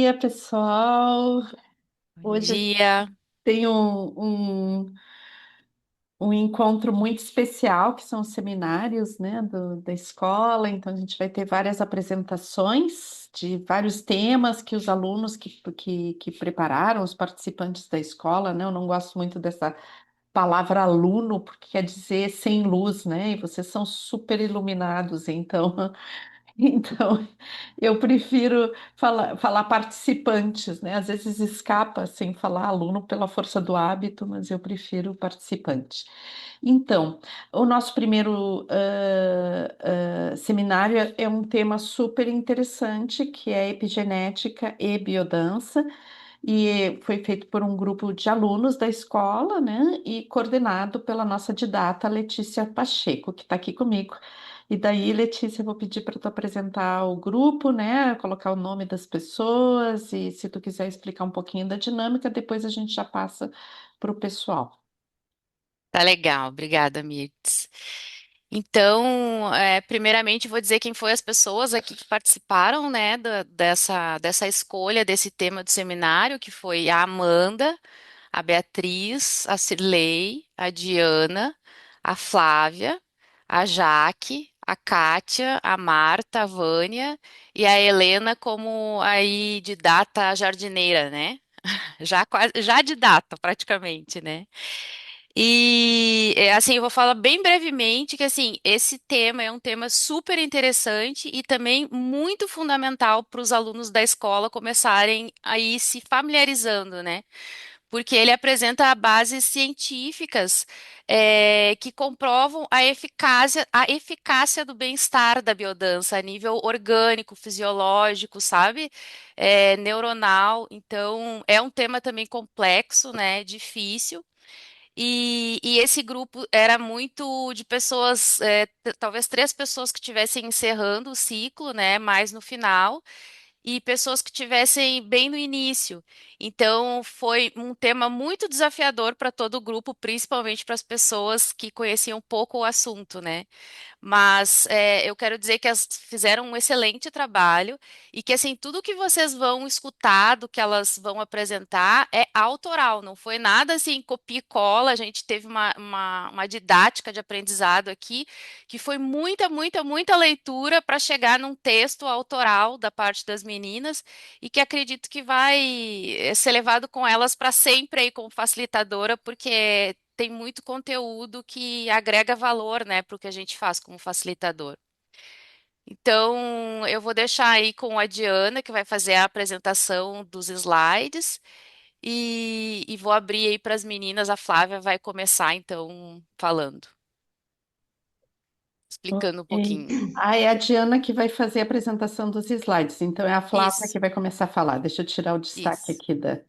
dia, pessoal. Bom Hoje dia. tem um encontro muito especial, que são os seminários, né, da escola. Então, a gente vai ter várias apresentações de vários temas que os alunos que prepararam, os participantes da escola, né? Eu não gosto muito dessa palavra aluno, porque quer dizer sem luz, né? E vocês são super iluminados, então. Então, eu prefiro falar participantes, né? Às vezes escapa sem falar aluno pela força do hábito, mas eu prefiro participante. Então, o nosso primeiro seminário é um tema super interessante, que é epigenética e biodança, e foi feito por um grupo de alunos da escola, né? E coordenado pela nossa didata Letícia Pacheco, que está aqui comigo. E daí, Letícia, eu vou pedir para tu apresentar o grupo, né? Colocar o nome das pessoas e se tu quiser explicar um pouquinho da dinâmica, depois a gente já passa para o pessoal. Tá legal, obrigada, Mirtz. Então, primeiramente, vou dizer quem foi as pessoas aqui que participaram, né, dessa escolha desse tema do seminário, que foi a Amanda, a Beatriz, a Cirlei, a Diana, a Flávia, a Jaque, a Kátia, a Marta, a Vânia e a Helena como aí de data jardineira, né? Já quase, já de data, praticamente, né? E assim, eu vou falar bem brevemente que assim, esse tema é um tema super interessante e também muito fundamental para os alunos da escola começarem a ir se familiarizando, né? Porque ele apresenta bases científicas que comprovam a eficácia do bem-estar da biodança a nível orgânico, fisiológico, sabe? Neuronal. Então, é um tema também complexo, né? Difícil. E esse grupo era muito de pessoas, talvez três pessoas que estivessem encerrando o ciclo, né? Mais no final e pessoas que tivessem bem no início. Então, foi um tema muito desafiador para todo o grupo, principalmente para as pessoas que conheciam pouco o assunto, né? Mas eu quero dizer que elas fizeram um excelente trabalho e que assim tudo que vocês vão escutar, do que elas vão apresentar, é autoral. Não foi nada assim copia e cola. A gente teve uma didática de aprendizado aqui que foi muita, muita, muita leitura para chegar num texto autoral da parte das meninas e que acredito que vai ser levado com elas para sempre aí como facilitadora, porque tem muito conteúdo que agrega valor, né, para o que a gente faz como facilitador. Então, eu vou deixar aí com a Diana, que vai fazer a apresentação dos slides, e vou abrir aí para as meninas. A Flávia vai começar, então, falando, explicando um Ok. pouquinho. Ah, é a Diana que vai fazer a apresentação dos slides, então é a Flávia Isso, que vai começar a falar. Deixa eu tirar o destaque isso. aqui da.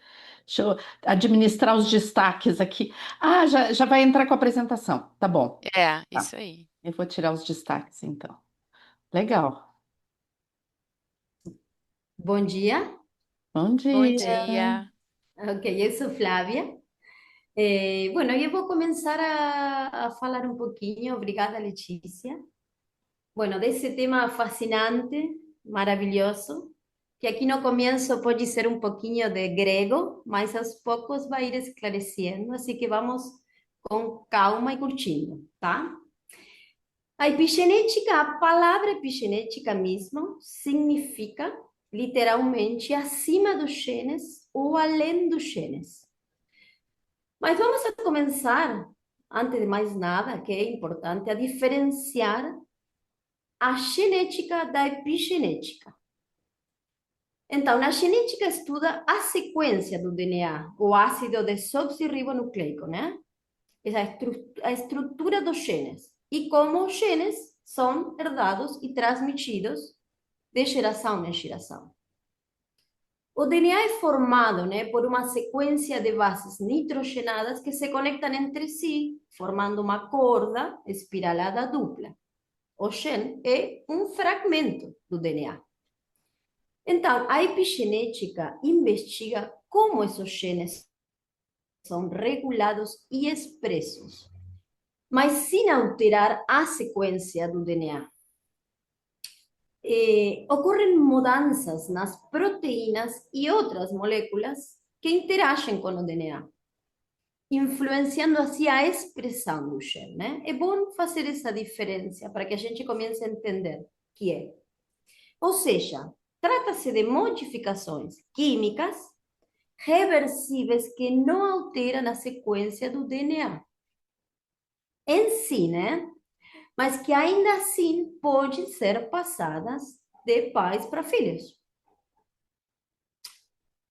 Deixa eu administrar os destaques aqui. Ah, já vai entrar com a apresentação. Tá bom. É, Tá. isso aí. Eu vou tirar os destaques, então. Legal. Bom dia. Bom Bom dia. dia. Ok, eu sou Flávia. Bueno, eu vou começar a falar um pouquinho, obrigada, Letícia. Bueno, desse tema fascinante, maravilhoso, que aqui no começo pode ser um pouquinho de grego, mas aos poucos vai ir esclarecendo, assim que vamos com calma e curtindo, tá? A epigenética, a palavra epigenética mesmo, significa literalmente acima dos genes ou além dos genes. Mas vamos a começar, antes de mais nada, que é importante, a diferenciar a genética da epigenética. Então, na genética estuda a sequência do DNA, o ácido desoxirribonucleico, né? A estrutura dos genes e como os genes são herdados e transmitidos de geração em geração. O DNA é formado, né, por uma sequência de bases nitrogenadas que se conectam entre si, formando uma corda espiralada dupla. O gene é um fragmento do DNA. Então, a epigenética investiga como esses genes são regulados e expressos, mas sem alterar a sequência do DNA. ocorren mudanças nas proteínas e outras moléculas que interagem com o DNA, influenciando assim a expressão do gene, né? É bom fazer essa diferença para que a gente comece a entender que é. Ou seja, trata-se de modificações químicas reversíveis que não alteram a sequência do DNA em si, né? Mas que ainda assim podem ser passadas de pais para filhos.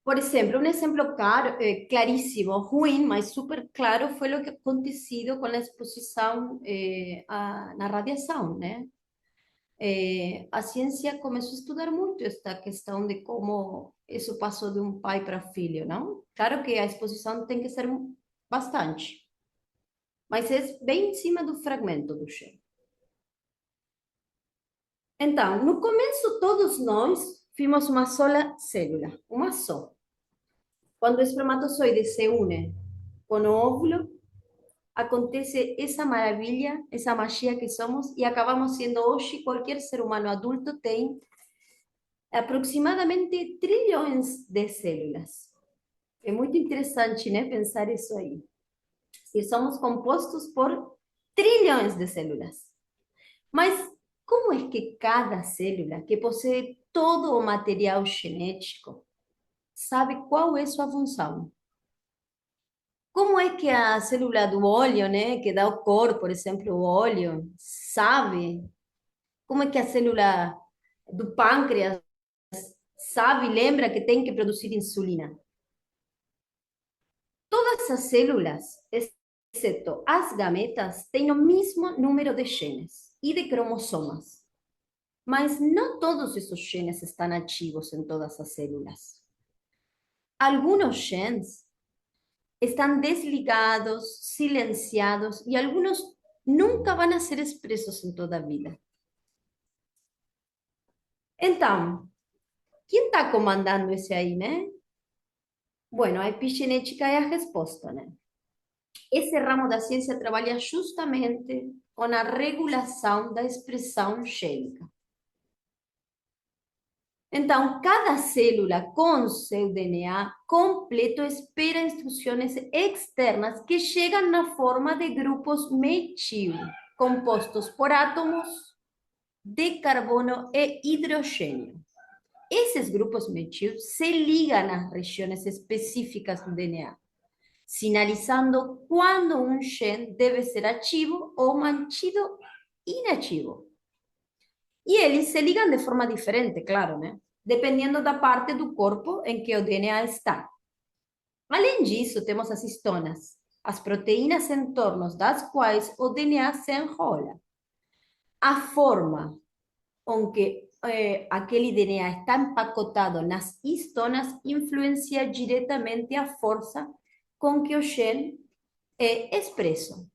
Por exemplo, um exemplo claro, claríssimo, ruim, mas super claro, foi o que acontecido com a exposição na radiação, né? A ciência começou a estudar muito esta questão de como isso passou de um pai para filho, não? Claro que a exposição tem que ser bastante, mas é bem em cima do fragmento do gene. Então, no começo, todos nós fomos uma só célula, uma só. Quando o espermatozoide se une com o óvulo, acontece essa maravilha, essa magia que somos, e acabamos sendo hoje, qualquer ser humano adulto tem aproximadamente trilhões de células. É muito interessante, né, pensar isso aí. Que somos compostos por trilhões de células. Mas como é que cada célula, que possui todo o material genético, sabe qual é sua função? Como é que a célula do olho, né, que dá o cor, por exemplo, o olho, sabe? Como é que a célula do pâncreas sabe, lembra que tem que produzir insulina? Todas as células, exceto as gametas, têm o mesmo número de genes e de cromossomas. Mas não todos esses genes estão ativos em todas as células. Alguns genes estão desligados, silenciados e algunos nunca vão a ser expressos em toda a vida. Então, quem está comandando esse aí, né? Bueno, a epigenética é a resposta, né? Esse ramo da ciência trabalha justamente com a regulação da expressão gênica. Então, cada célula com seu DNA completo espera instruções externas que chegam na forma de grupos metil, compostos por átomos de carbono e hidrogênio. Esses grupos metil se ligam às regiões específicas do DNA, sinalizando quando um gene deve ser ativo ou mantido inativo. E eles se ligam de forma diferente, claro, né? Dependendo da parte do corpo em que o DNA está. Além disso, temos as histonas, as proteínas em torno das quais o DNA se enrola. A forma com que aquele DNA está empacotado nas histonas influencia diretamente a força com que o gene é expresso.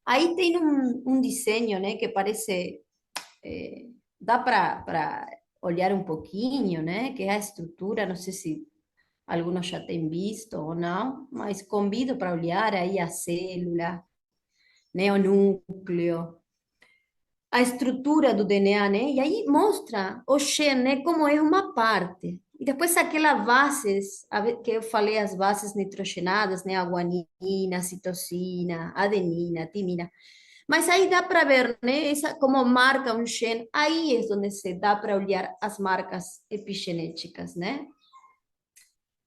Aí tem um desenho, né, que parece dá para olhar um pouquinho, né? Que é a estrutura, não sei se alguns já têm visto ou não, mas convido para olhar aí a célula, né? O núcleo, a estrutura do DNA, né? E aí mostra o gene, né? Como é uma parte. E depois aquelas bases, que eu falei, as bases nitrogenadas, né? A guanina, citosina, adenina, timina. Mas aí dá para ver, né, como marca um gene, aí é onde se dá para olhar as marcas epigenéticas, né?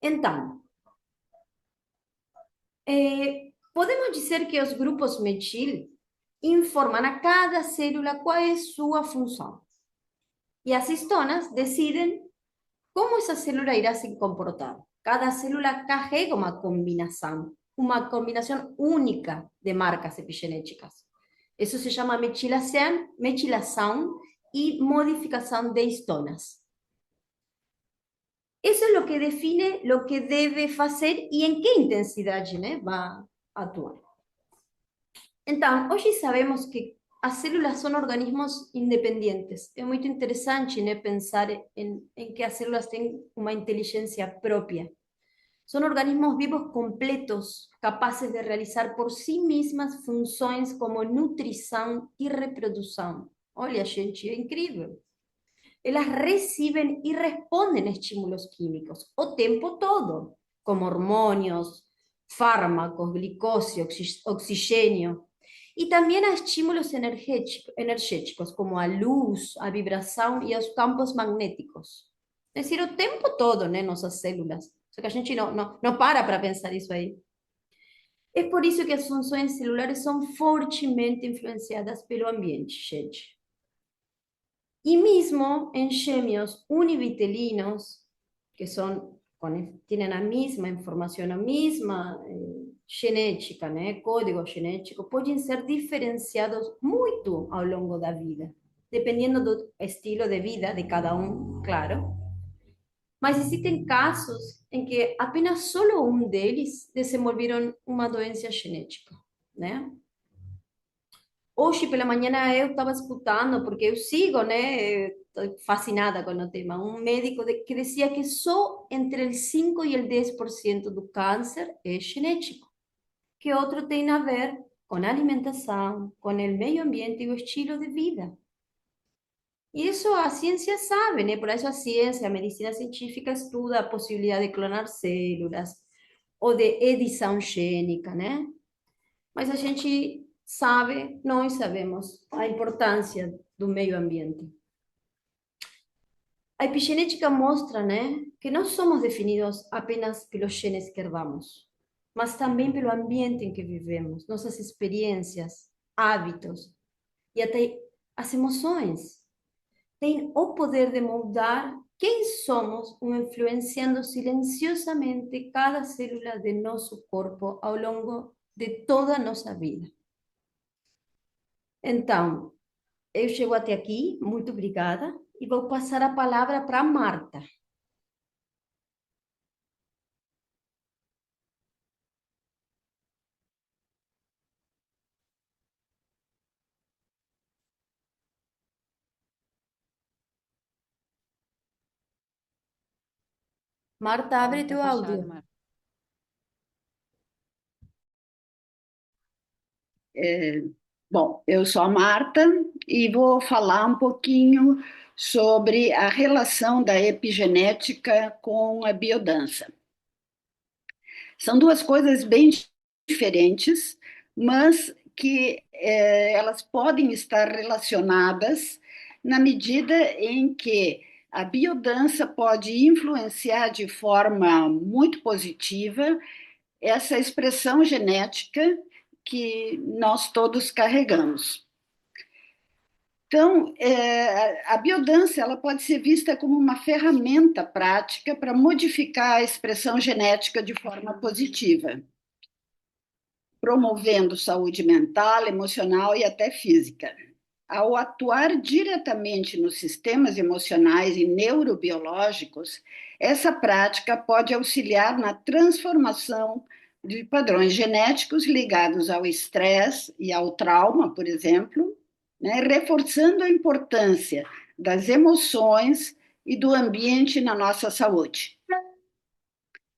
Então, podemos dizer que os grupos metil informam a cada célula qual é sua função. E as histonas decidem como essa célula irá se comportar. Cada célula carrega uma combinação única de marcas epigenéticas. Isso se chama metilação e modificação de histonas. Isso é o que define o que deve fazer e em que intensidade, né, vai atuar. Então, hoje sabemos que as células são organismos independentes. É muito interessante, né, pensar em que as células têm uma inteligência própria. São organismos vivos completos, capazes de realizar por si mesmas funções como nutrição e reprodução. Olha, gente, é incrível. elas reciben y responden a estímulos químicos o tiempo todo, como hormonios, fármacos, glicosio, oxígeno, y también a estímulos energéticos, como a luz, a vibração e aos campos magnéticos. É decir, o tempo todo, né, nossas células. Só que a gente não para pensar isso aí. É por isso que as funções celulares são fortemente influenciadas pelo ambiente, gente. Y mismo en gêmeos univitelinos, que tienen la misma información, la misma genética, né? Código genético, pueden ser diferenciados muito ao longo da vida, dependiendo do estilo de vida de cada claro. Mas existem casos em que apenas solo um deles desenvolveram uma doença genética, né? Hoje pela manhã eu estava escutando, porque eu sigo, né? Estou fascinada com o tema. Um médico que dizia que só entre o 5 e o 10% do câncer é genético, que outro tem a ver com a alimentação, com o meio ambiente e o estilo de vida. E isso a ciência sabe, né? Por isso a ciência, a medicina científica estuda a possibilidade de clonar células ou de edição gênica, né? Mas a gente sabe, nós sabemos a importância do meio ambiente. A epigenética mostra, né, que não somos definidos apenas pelos genes que herdamos, mas também pelo ambiente em que vivemos, nossas experiências, hábitos e até as emoções. Tem o poder de moldar quem somos, influenciando silenciosamente cada célula de nosso corpo ao longo de toda a nossa vida. Então, eu chego até aqui, muito obrigada, e vou passar a palavra para a Marta. Marta, abre teu áudio. Marta. Bom, eu sou a Marta e vou falar um pouquinho sobre a relação da epigenética com a biodança. São duas coisas bem diferentes, mas que elas podem estar relacionadas na medida em que a biodança pode influenciar de forma muito positiva essa expressão genética que nós todos carregamos. Então, a biodança ela pode ser vista como uma ferramenta prática para modificar a expressão genética de forma positiva, promovendo saúde mental, emocional e até física. Ao atuar diretamente nos sistemas emocionais e neurobiológicos, essa prática pode auxiliar na transformação de padrões genéticos ligados ao estresse e ao trauma, por exemplo, né, reforçando a importância das emoções e do ambiente na nossa saúde.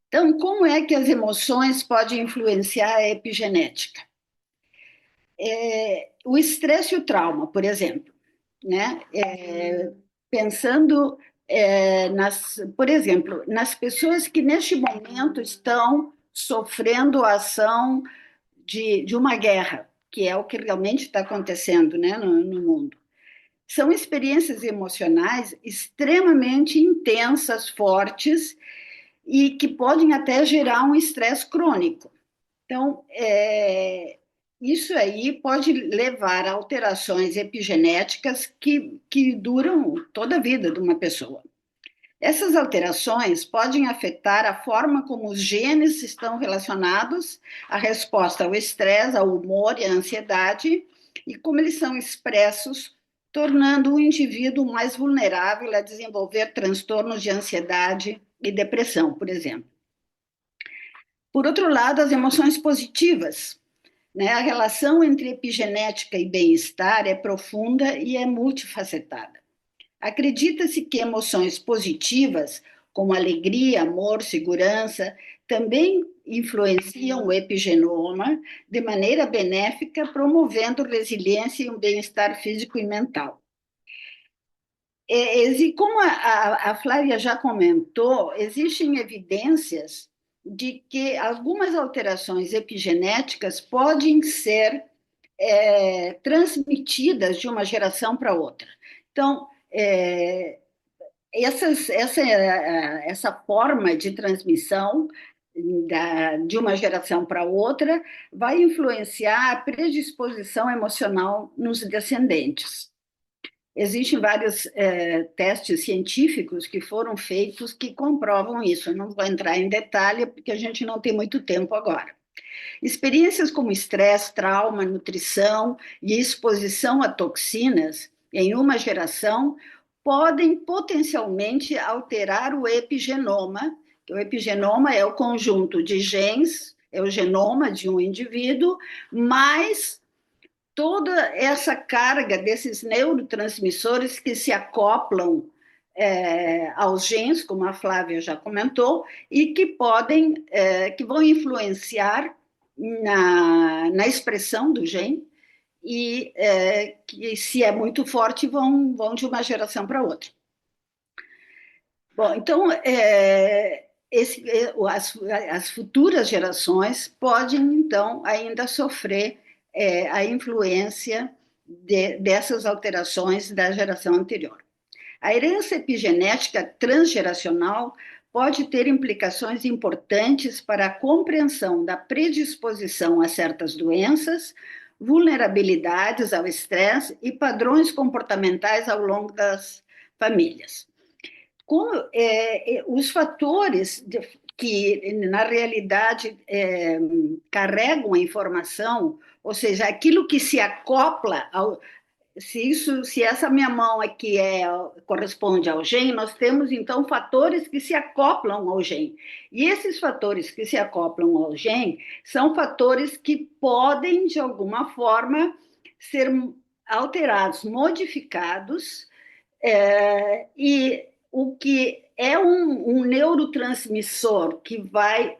Então, como é que as emoções podem influenciar a epigenética? O estresse e o trauma, por exemplo, né? Pensando, por exemplo, nas pessoas que neste momento estão sofrendo a ação de uma guerra, que é o que realmente está acontecendo, né, no mundo. São experiências emocionais extremamente intensas, fortes, e que podem até gerar um estresse crônico. Então, isso aí pode levar a alterações epigenéticas que duram toda a vida de uma pessoa. Essas alterações podem afetar a forma como os genes estão relacionados à resposta ao estresse, ao humor e à ansiedade, e como eles são expressos, tornando o indivíduo mais vulnerável a desenvolver transtornos de ansiedade e depressão, por exemplo. Por outro lado, as emoções positivas, né? A relação entre epigenética e bem-estar é profunda e é multifacetada. Acredita-se que emoções positivas, como alegria, amor, segurança, também influenciam o epigenoma de maneira benéfica, promovendo resiliência e um bem-estar físico e mental. Como a Flávia já comentou, existem evidências de que algumas alterações epigenéticas podem ser transmitidas de uma geração para outra. Então, essa forma de transmissão de uma geração para outra vai influenciar a predisposição emocional nos descendentes. Existem vários testes científicos que foram feitos que comprovam isso. Eu não vou entrar em detalhe, porque a gente não tem muito tempo agora. Experiências como estresse, trauma, nutrição e exposição a toxinas em uma geração podem potencialmente alterar o epigenoma. O epigenoma é o conjunto de genes, é o genoma de um indivíduo, mais toda essa carga desses neurotransmissores que se acoplam aos genes, como a Flávia já comentou, e que que vão influenciar na expressão do gene, e que, se é muito forte, vão de uma geração para outra. Bom, então, as futuras gerações podem, então, ainda sofrer a influência dessas alterações da geração anterior. A herança epigenética transgeracional pode ter implicações importantes para a compreensão da predisposição a certas doenças, vulnerabilidades ao estresse e padrões comportamentais ao longo das famílias. Como os fatores que, na realidade, carregam a informação, ou seja, aquilo que se acopla se essa minha mão aqui corresponde ao gene, nós temos, então, fatores que se acoplam ao gene. E esses fatores que se acoplam ao gene são fatores que podem, de alguma forma, ser alterados, modificados, e o que é um neurotransmissor que vai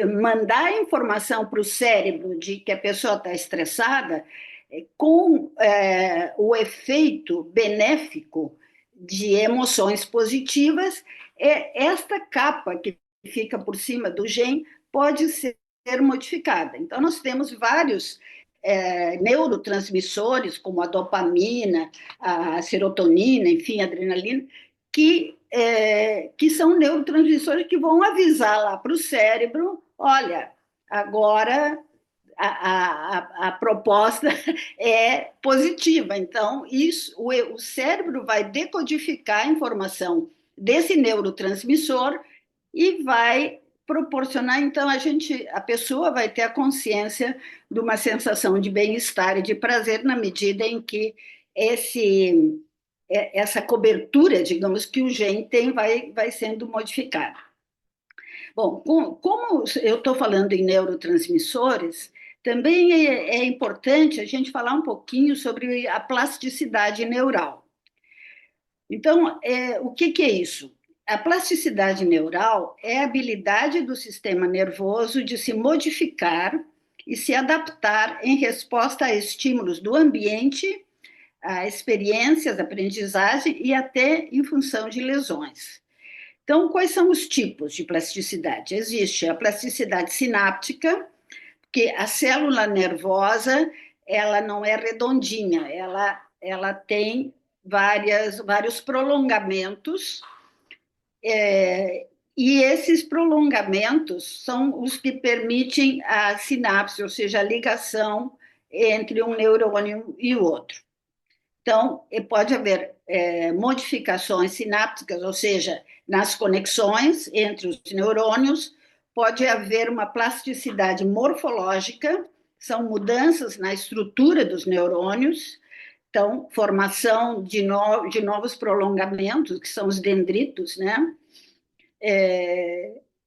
mandar informação para o cérebro de que a pessoa está estressada, com o efeito benéfico de emoções positivas, esta capa que fica por cima do gene pode ser modificada. Então, nós temos vários neurotransmissores, como a dopamina, a serotonina, enfim, a adrenalina, que são neurotransmissores que vão avisar lá para o cérebro: olha, agora a proposta é positiva. Então, o cérebro vai decodificar a informação desse neurotransmissor e vai proporcionar, então, a pessoa vai ter a consciência de uma sensação de bem-estar e de prazer na medida em que essa cobertura, digamos, que o gene tem, vai sendo modificada. Bom, como eu estou falando em neurotransmissores, também é importante a gente falar um pouquinho sobre a plasticidade neural. Então, o que é isso? A plasticidade neural é a habilidade do sistema nervoso de se modificar e se adaptar em resposta a estímulos do ambiente, a experiências, aprendizagem e até em função de lesões. Então, quais são os tipos de plasticidade? Existe a plasticidade sináptica, que a célula nervosa, ela não é redondinha, ela tem vários prolongamentos, e esses prolongamentos são os que permitem a sinapse, ou seja, a ligação entre um neurônio e o outro. Então, pode haver modificações sinápticas, ou seja, nas conexões entre os neurônios. Pode haver uma plasticidade morfológica, são mudanças na estrutura dos neurônios, então, formação de novos prolongamentos, que são os dendritos, né?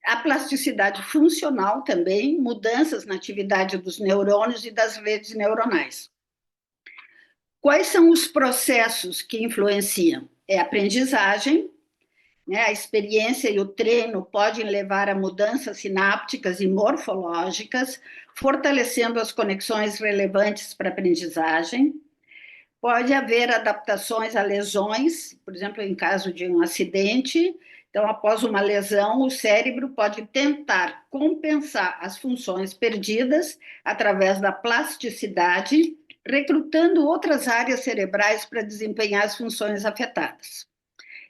A plasticidade funcional também, mudanças na atividade dos neurônios e das redes neuronais. Quais são os processos que influenciam? É a aprendizagem, né? A experiência e o treino podem levar a mudanças sinápticas e morfológicas, fortalecendo as conexões relevantes para a aprendizagem. Pode haver adaptações a lesões, por exemplo, em caso de um acidente. Então, após uma lesão, o cérebro pode tentar compensar as funções perdidas através da plasticidade, recrutando outras áreas cerebrais para desempenhar as funções afetadas.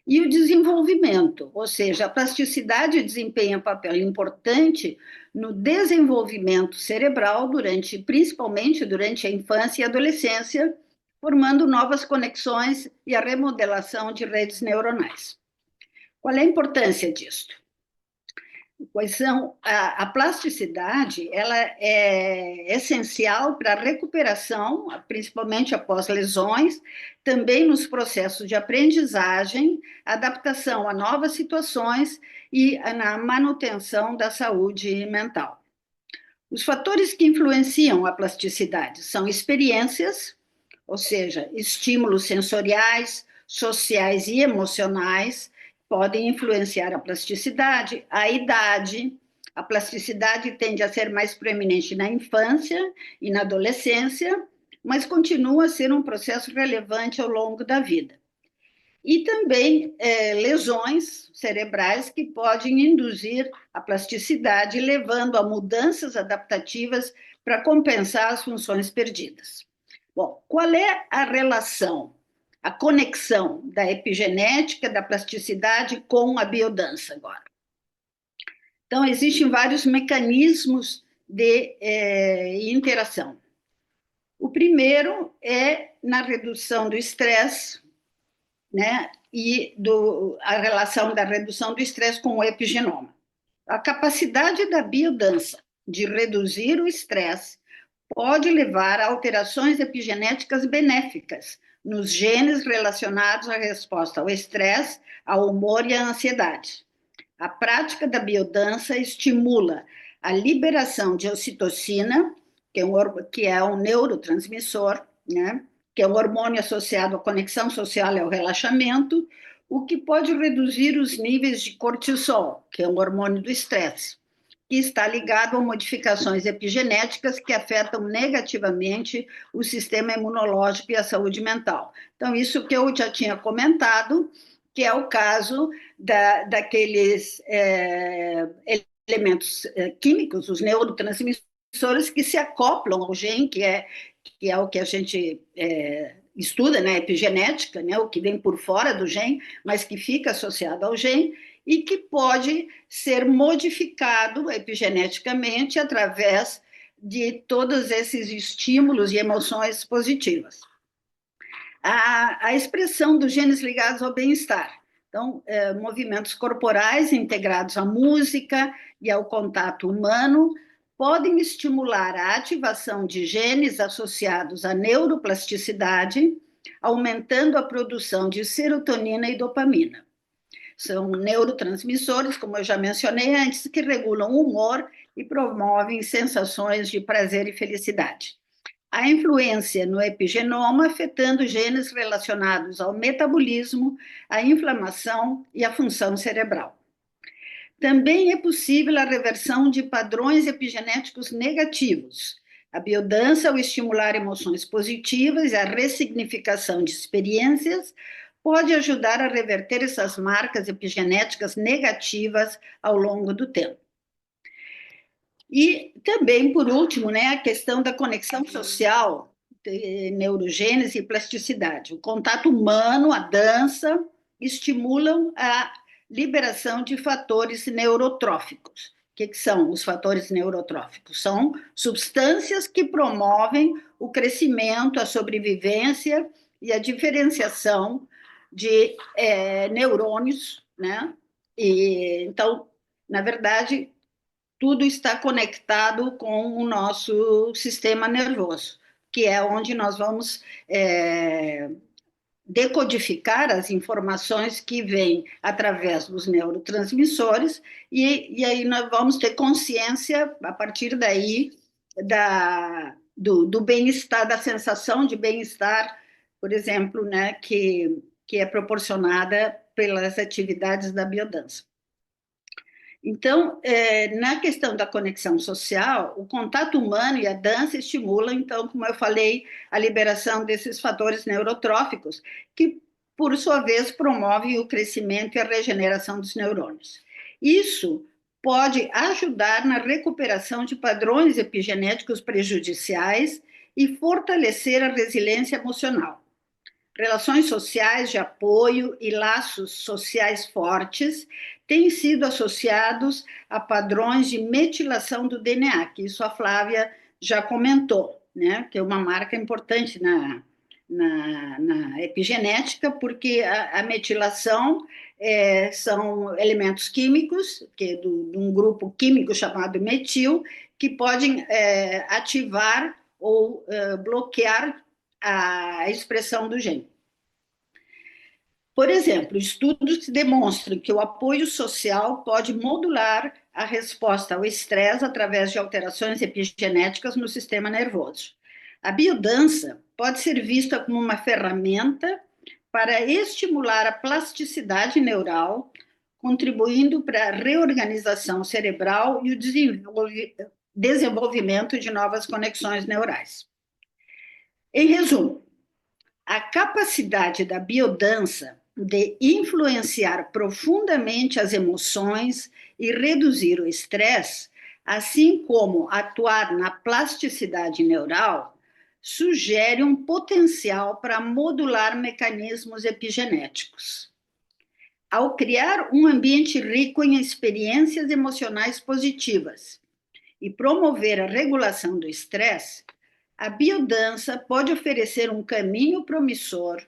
E o desenvolvimento, ou seja, a plasticidade desempenha um papel importante no desenvolvimento cerebral principalmente durante a infância e adolescência, formando novas conexões e a remodelação de redes neuronais. Qual é a importância disso? Pois são, a plasticidade ela é essencial para a recuperação, principalmente após lesões, também nos processos de aprendizagem, adaptação a novas situações e na manutenção da saúde mental. Os fatores que influenciam a plasticidade são experiências, ou seja, estímulos sensoriais, sociais e emocionais, podem influenciar a plasticidade, a idade. A plasticidade tende a ser mais proeminente na infância e na adolescência, mas continua a ser um processo relevante ao longo da vida. E também lesões cerebrais que podem induzir a plasticidade, levando a mudanças adaptativas para compensar as funções perdidas. Bom, qual é a relação, a conexão da epigenética, da plasticidade com a biodança agora? Então, existem vários mecanismos de interação. O primeiro é na redução do estresse, né, e a relação da redução do estresse com o epigenoma. A capacidade da biodança de reduzir o estresse pode levar a alterações epigenéticas benéficas nos genes relacionados à resposta ao estresse, ao humor e à ansiedade. A prática da biodança estimula a liberação de ocitocina, que é um neurotransmissor, né, que é um hormônio associado à conexão social e ao relaxamento, o que pode reduzir os níveis de cortisol, que é um hormônio do estresse, que está ligado a modificações epigenéticas que afetam negativamente o sistema imunológico e a saúde mental. Então, isso que eu já tinha comentado, que é o caso daqueles elementos químicos, os neurotransmissores, que se acoplam ao gene, que é o que a gente estuda, né, epigenética, né, o que vem por fora do gene, mas que fica associado ao gene, e que pode ser modificado epigeneticamente através de todos esses estímulos e emoções positivas. A expressão dos genes ligados ao bem-estar. Então, movimentos corporais integrados à música e ao contato humano podem estimular a ativação de genes associados à neuroplasticidade, aumentando a produção de serotonina e dopamina. São neurotransmissores, como eu já mencionei antes, que regulam o humor e promovem sensações de prazer e felicidade. A influência no epigenoma afetando genes relacionados ao metabolismo, à inflamação e à função cerebral. Também é possível a reversão de padrões epigenéticos negativos. A biodança, ao estimular emoções positivas e a ressignificação de experiências, pode ajudar a reverter essas marcas epigenéticas negativas ao longo do tempo. E também, por último, né, a questão da conexão social, neurogênese e plasticidade. O contato humano, a dança, estimulam a liberação de fatores neurotróficos. O que são os fatores neurotróficos? São substâncias que promovem o crescimento, a sobrevivência e a diferenciação de neurônios, né? E, então, na verdade, tudo está conectado com o nosso sistema nervoso, que é onde nós vamos decodificar as informações que vêm através dos neurotransmissores, e aí nós vamos ter consciência, a partir daí, do bem-estar, da sensação de bem-estar, por exemplo, né, que é proporcionada pelas atividades da biodança. Então, na questão da conexão social, o contato humano e a dança estimulam, então, como eu falei, a liberação desses fatores neurotróficos, que, por sua vez, promovem o crescimento e a regeneração dos neurônios. Isso pode ajudar na recuperação de padrões epigenéticos prejudiciais e fortalecer a resiliência emocional. Relações sociais de apoio e laços sociais fortes têm sido associados a padrões de metilação do DNA, que isso a Flávia já comentou, né? Que é uma marca importante na epigenética, porque a metilação são elementos químicos, que é de um grupo químico chamado metil, que podem ativar ou bloquear a expressão do gene. Por exemplo, estudos que demonstram que o apoio social pode modular a resposta ao estresse através de alterações epigenéticas no sistema nervoso. A biodança pode ser vista como uma ferramenta para estimular a plasticidade neural, contribuindo para a reorganização cerebral e o desenvolvimento de novas conexões neurais. Em resumo, a capacidade da biodança de influenciar profundamente as emoções e reduzir o estresse, assim como atuar na plasticidade neural, sugere um potencial para modular mecanismos epigenéticos. Ao criar um ambiente rico em experiências emocionais positivas e promover a regulação do estresse, a biodança pode oferecer um caminho promissor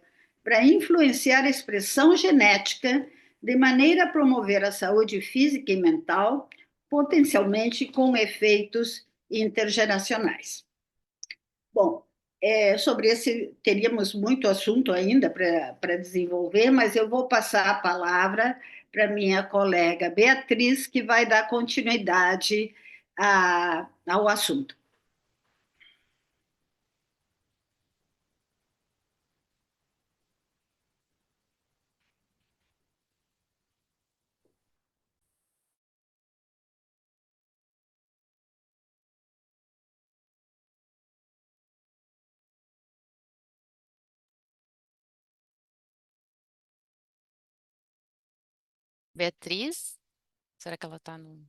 para influenciar a expressão genética de maneira a promover a saúde física e mental, potencialmente com efeitos intergeracionais. Bom, sobre esse teríamos muito assunto ainda para desenvolver, mas eu vou passar a palavra para minha colega Beatriz, que vai dar continuidade ao assunto. Beatriz? Será que ela está no.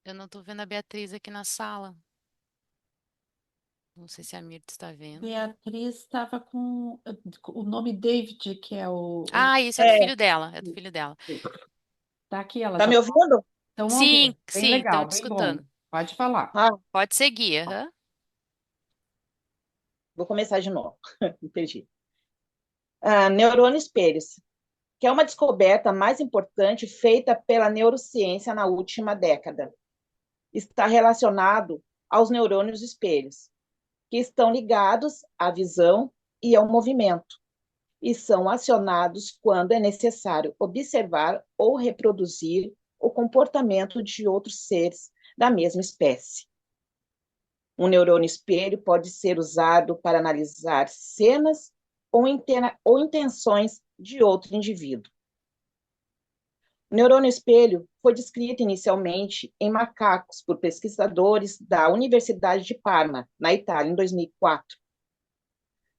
Eu não estou vendo a Beatriz aqui na sala. Não sei se a Mirta está vendo. Beatriz estava com o nome David, que é Ah, isso é do filho dela. É do filho dela. tá aqui, ela Tá já me ouvindo? estão Sim, ouvindo. Bem sim, estão legal, te bem bom. escutando. Pode falar. Ah, Pode seguir, aham. vou começar de novo. Entendi. Neurônio espelhos, que é uma descoberta mais importante feita pela neurociência na última década. Está relacionado aos neurônios espelhos, que estão ligados à visão e ao movimento, e são acionados quando é necessário observar ou reproduzir o comportamento de outros seres da mesma espécie. Um neurônio espelho pode ser usado para analisar cenas ou intenções de outro indivíduo. O neurônio espelho foi descrito inicialmente em macacos por pesquisadores da Universidade de Parma, na Itália, em 2004.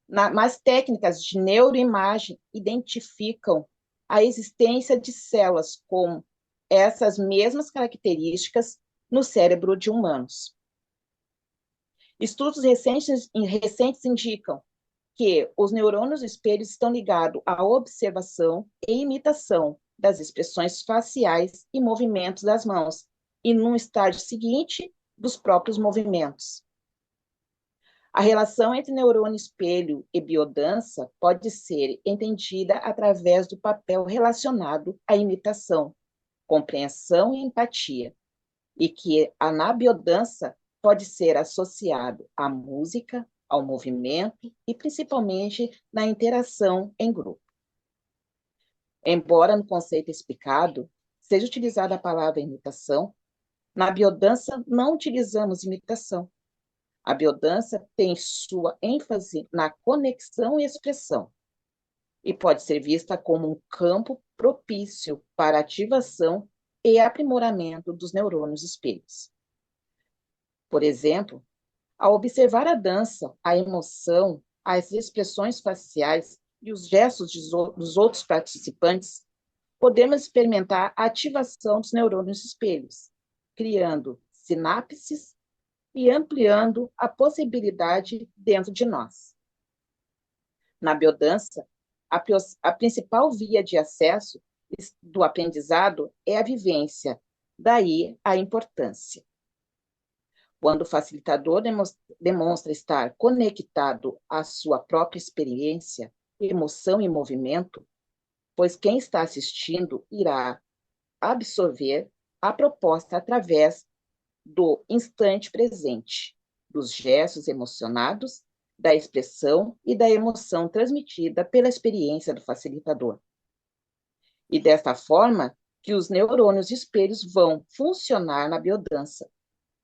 Mas técnicas de neuroimagem identificam a existência de células com essas mesmas características no cérebro de humanos. Estudos recentes indicam que os neurônios espelhos estão ligados à observação e imitação das expressões faciais e movimentos das mãos, e num estágio seguinte, dos próprios movimentos. A relação entre neurônio espelho e biodança pode ser entendida através do papel relacionado à imitação, compreensão e empatia, e que na biodança pode ser associado à música, ao movimento e principalmente na interação em grupo. Embora no conceito explicado seja utilizada a palavra imitação, na biodança não utilizamos imitação, A biodança tem sua ênfase na conexão e expressão, e pode ser vista como um campo propício para ativação e aprimoramento dos neurônios espelhos. Por exemplo, ao observar a dança, a emoção, as expressões faciais e os gestos dos outros participantes, podemos experimentar a ativação dos neurônios espelhos, criando sinapses e ampliando a possibilidade dentro de nós. Na biodança, a principal via de acesso do aprendizado é a vivência, daí a importância. Quando o facilitador demonstra estar conectado à sua própria experiência, emoção e movimento, pois quem está assistindo irá absorver a proposta através do instante presente, dos gestos emocionados, da expressão e da emoção transmitida pela experiência do facilitador. E desta forma que os neurônios espelhos vão funcionar na biodança,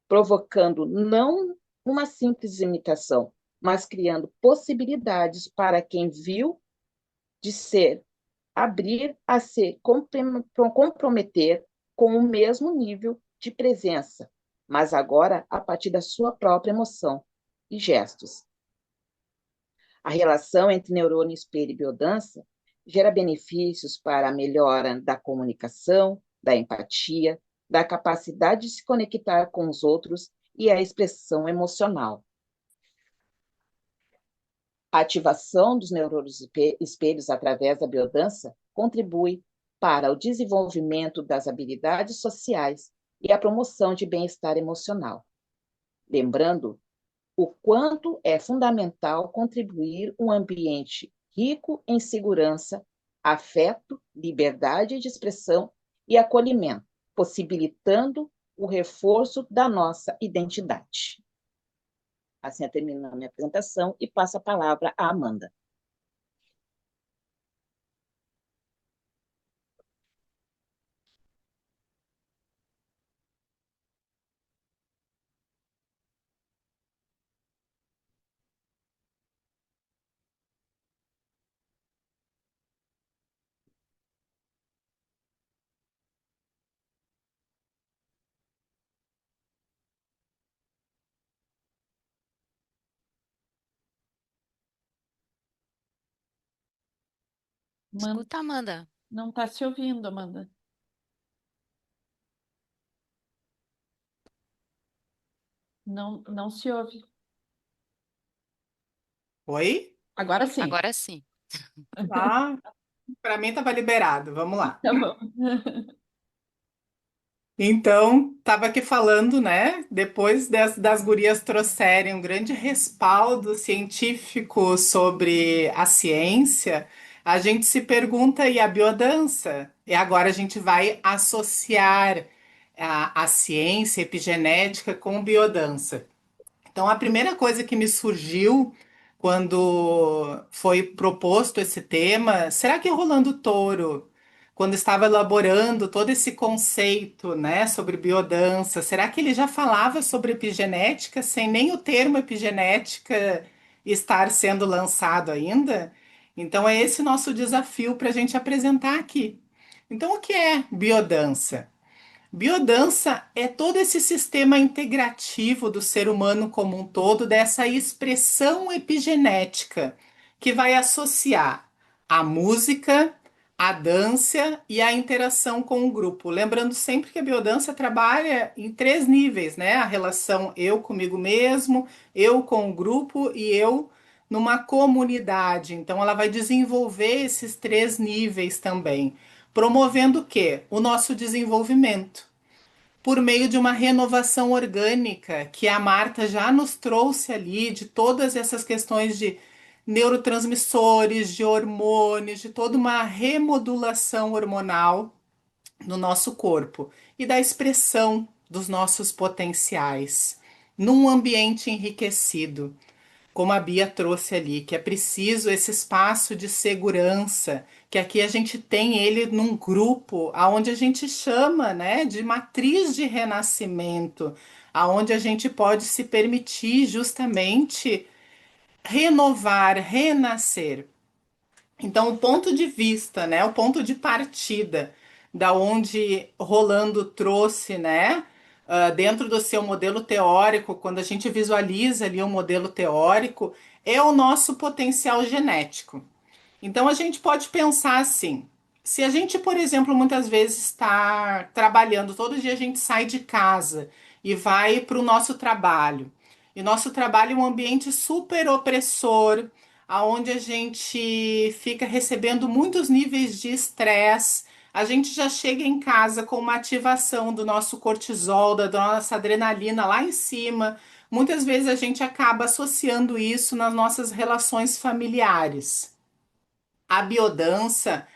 provocando não uma simples imitação, mas criando possibilidades para quem viu de abrir a se comprometer com o mesmo nível de presença, mas agora a partir da sua própria emoção e gestos. A relação entre neurônio espelho e biodança gera benefícios para a melhora da comunicação, da empatia, da capacidade de se conectar com os outros e a expressão emocional. A ativação dos neurônios espelhos através da biodança contribui para o desenvolvimento das habilidades sociais e a promoção de bem-estar emocional. Lembrando o quanto é fundamental contribuir um ambiente rico em segurança, afeto, liberdade de expressão e acolhimento, possibilitando o reforço da nossa identidade. Assim eu termino a minha apresentação e passo a palavra à Amanda. Escuta, Amanda. Não está se ouvindo, Amanda. Não, não se ouve. Oi? Agora sim. Agora sim. Tá. Para mim estava liberado. Vamos lá. Tá bom. Então, estava aqui falando, né? Depois das gurias trouxerem um grande respaldo científico sobre a ciência, a gente se pergunta, e a biodança? E agora a gente vai associar a ciência epigenética com biodança. Então, a primeira coisa que me surgiu quando foi proposto esse tema, será que Rolando Toro, quando estava elaborando todo esse conceito, né, sobre biodança, será que ele já falava sobre epigenética sem nem o termo epigenética estar sendo lançado ainda? Então, é esse nosso desafio para a gente apresentar aqui. Então, o que é biodança? Biodança é todo esse sistema integrativo do ser humano como um todo, dessa expressão epigenética, que vai associar a música, a dança e a interação com o grupo. Lembrando sempre que a biodança trabalha em três níveis, né? A relação eu comigo mesmo, eu com o grupo e eu numa comunidade. Então, ela vai desenvolver esses três níveis também, promovendo o quê? O nosso desenvolvimento por meio de uma renovação orgânica que a Marta já nos trouxe ali, de todas essas questões de neurotransmissores, de hormônios, de toda uma remodulação hormonal no nosso corpo e da expressão dos nossos potenciais num ambiente enriquecido, como a Bia trouxe ali, que é preciso esse espaço de segurança, que aqui a gente tem ele num grupo aonde a gente chama, né, de matriz de renascimento. aonde a gente pode se permitir justamente renovar, renascer. Então, o ponto de vista, né, o ponto de partida, da onde Rolando trouxe, né, dentro do seu modelo teórico, quando a gente visualiza ali o modelo teórico, é o nosso potencial genético. Então a gente pode pensar assim: se a gente, por exemplo, muitas vezes está trabalhando, todo dia a gente sai de casa e vai para o nosso trabalho. E nosso trabalho é um ambiente super opressor, aonde a gente fica recebendo muitos níveis de estresse. A gente já chega em casa com uma ativação do nosso cortisol, da nossa adrenalina lá em cima. Muitas vezes a gente acaba associando isso nas nossas relações familiares. A biodança,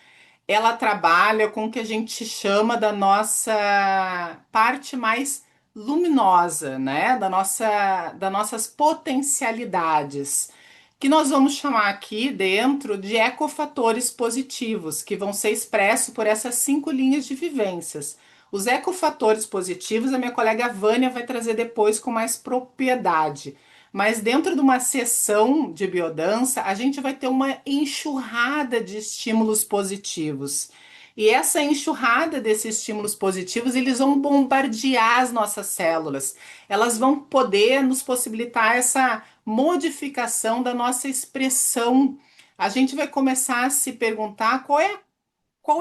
ela trabalha com o que a gente chama da nossa parte mais luminosa, né? Das nossas potencialidades, que nós vamos chamar aqui dentro de ecofatores positivos, que vão ser expressos por essas 5 linhas de vivências. Os ecofatores positivos, a minha colega Vânia vai trazer depois com mais propriedade. Mas dentro de uma sessão de biodança, a gente vai ter uma enxurrada de estímulos positivos. E essa enxurrada desses estímulos positivos, eles vão bombardear as nossas células. Elas vão poder nos possibilitar essa modificação da nossa expressão. A gente vai começar a se perguntar qual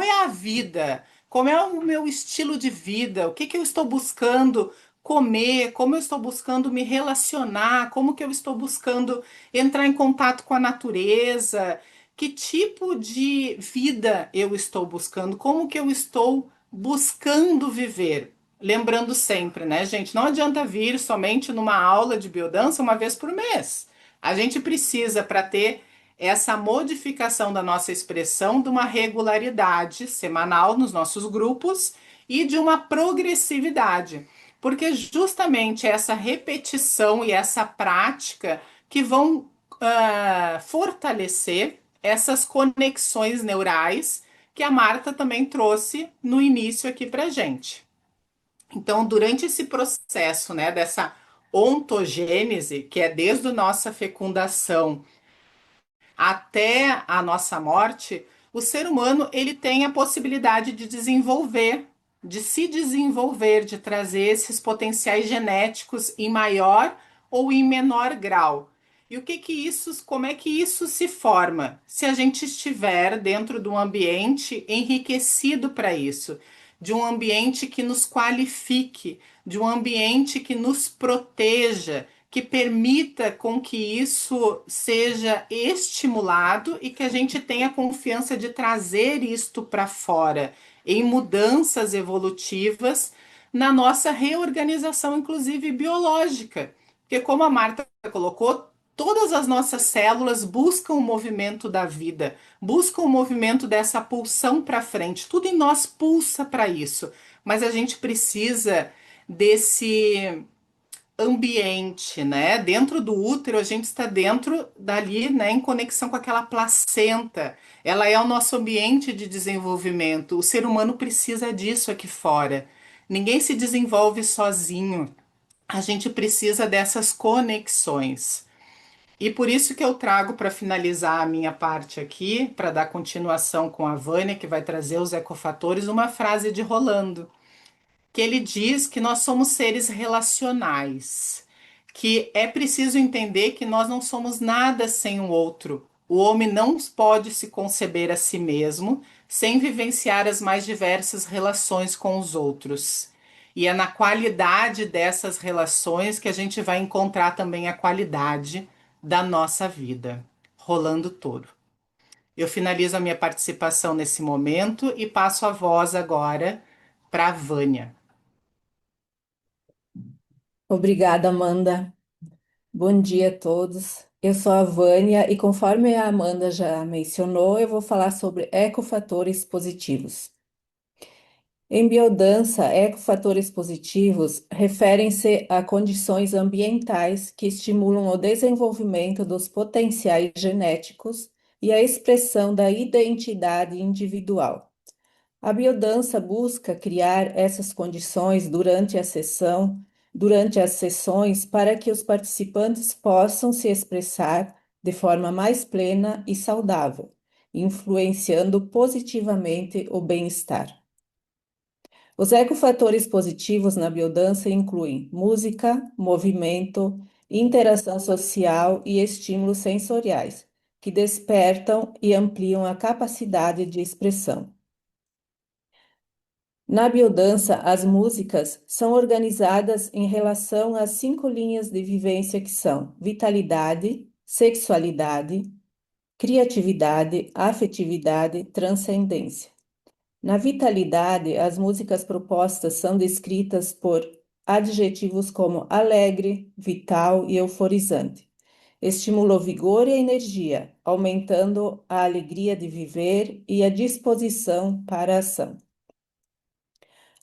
é a vida? Como é o meu estilo de vida? O que que eu estou buscando comer? Como eu estou buscando me relacionar? Como que eu estou buscando entrar em contato com a natureza? Que tipo de vida eu estou buscando? Como que eu estou buscando viver? Lembrando sempre, né, gente? Não adianta vir somente numa aula de biodança uma vez por mês. A gente precisa, para ter essa modificação da nossa expressão, de uma regularidade semanal nos nossos grupos e de uma progressividade, porque justamente essa repetição e essa prática que vão fortalecer essas conexões neurais que a Marta também trouxe no início aqui para gente. Então, durante esse processo, né, dessa ontogênese, que é desde a nossa fecundação até a nossa morte, o ser humano ele tem a possibilidade de desenvolver, de se desenvolver, de trazer esses potenciais genéticos em maior ou em menor grau. E o que que isso, como é que isso se forma? Se a gente estiver dentro de um ambiente enriquecido para isso, de um ambiente que nos qualifique, de um ambiente que nos proteja, que permita com que isso seja estimulado e que a gente tenha confiança de trazer isto para fora em mudanças evolutivas na nossa reorganização, inclusive biológica. Porque, como a Marta colocou, todas as nossas células buscam o movimento da vida, buscam o movimento dessa pulsão para frente. Tudo em nós pulsa para isso, mas a gente precisa desse ambiente, né? Dentro do útero, a gente está dentro dali, né, em conexão com aquela placenta. Ela é o nosso ambiente de desenvolvimento. O ser humano precisa disso aqui fora. Ninguém se desenvolve sozinho. A gente precisa dessas conexões. E por isso que eu trago para finalizar a minha parte aqui, para dar continuação com a Vânia, que vai trazer os ecofatores, uma frase de Rolando que ele diz que nós somos seres relacionais, que é preciso entender que nós não somos nada sem o outro. O homem não pode se conceber a si mesmo sem vivenciar as mais diversas relações com os outros. E é na qualidade dessas relações que a gente vai encontrar também a qualidade da nossa vida. Rolando Touro. Eu finalizo a minha participação nesse momento e passo a voz agora para a Vânia. Obrigada, Amanda. Bom dia a todos. Eu sou a Vânia e, conforme a Amanda já mencionou, eu vou falar sobre ecofatores positivos. Em biodança, ecofatores positivos referem-se a condições ambientais que estimulam o desenvolvimento dos potenciais genéticos e a expressão da identidade individual. A biodança busca criar essas condições durante a sessão durante as sessões para que os participantes possam se expressar de forma mais plena e saudável, influenciando positivamente o bem-estar. Os ecofatores positivos na biodança incluem música, movimento, interação social e estímulos sensoriais, que despertam e ampliam a capacidade de expressão. Na biodança, as músicas são organizadas em relação às 5 linhas de vivência que são vitalidade, sexualidade, criatividade, afetividade, transcendência. Na vitalidade, as músicas propostas são descritas por adjetivos como alegre, vital e euforizante. Estimula o vigor e a energia, aumentando a alegria de viver e a disposição para a ação.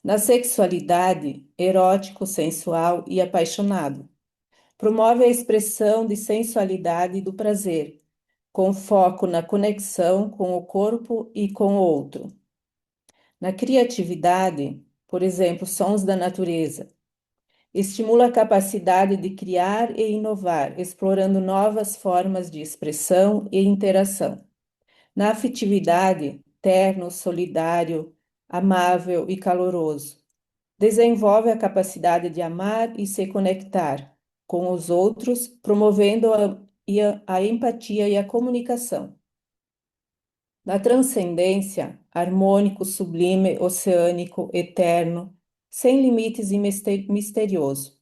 Na sexualidade, erótico, sensual e apaixonado. Promove a expressão de sensualidade e do prazer, com foco na conexão com o corpo e com o outro. Na criatividade, por exemplo, sons da natureza. Estimula a capacidade de criar e inovar, explorando novas formas de expressão e interação. Na afetividade, terno, solidário, amável e caloroso. Desenvolve a capacidade de amar e se conectar com os outros, promovendo a empatia e a comunicação. Na transcendência, harmônico, sublime, oceânico, eterno, sem limites e misterioso.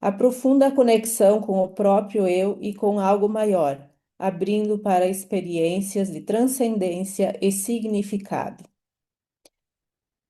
Aprofunda a conexão com o próprio eu e com algo maior, abrindo para experiências de transcendência e significado.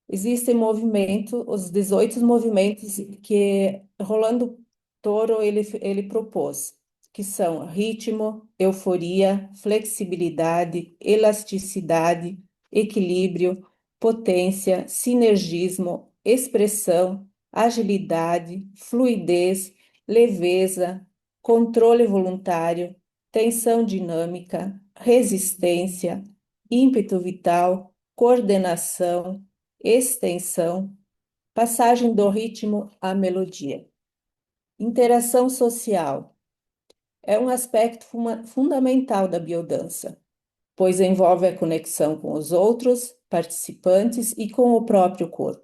Existem movimentos, os 18 movimentos que Rolando Toro ele propôs, que são ritmo, euforia, flexibilidade, elasticidade, equilíbrio, potência, sinergismo, expressão, agilidade, fluidez, leveza, controle voluntário, tensão dinâmica, resistência, ímpeto vital, coordenação, extensão, passagem do ritmo à melodia. Interação social é um aspecto fundamental da biodança, pois envolve a conexão com os outros participantes e com o próprio corpo.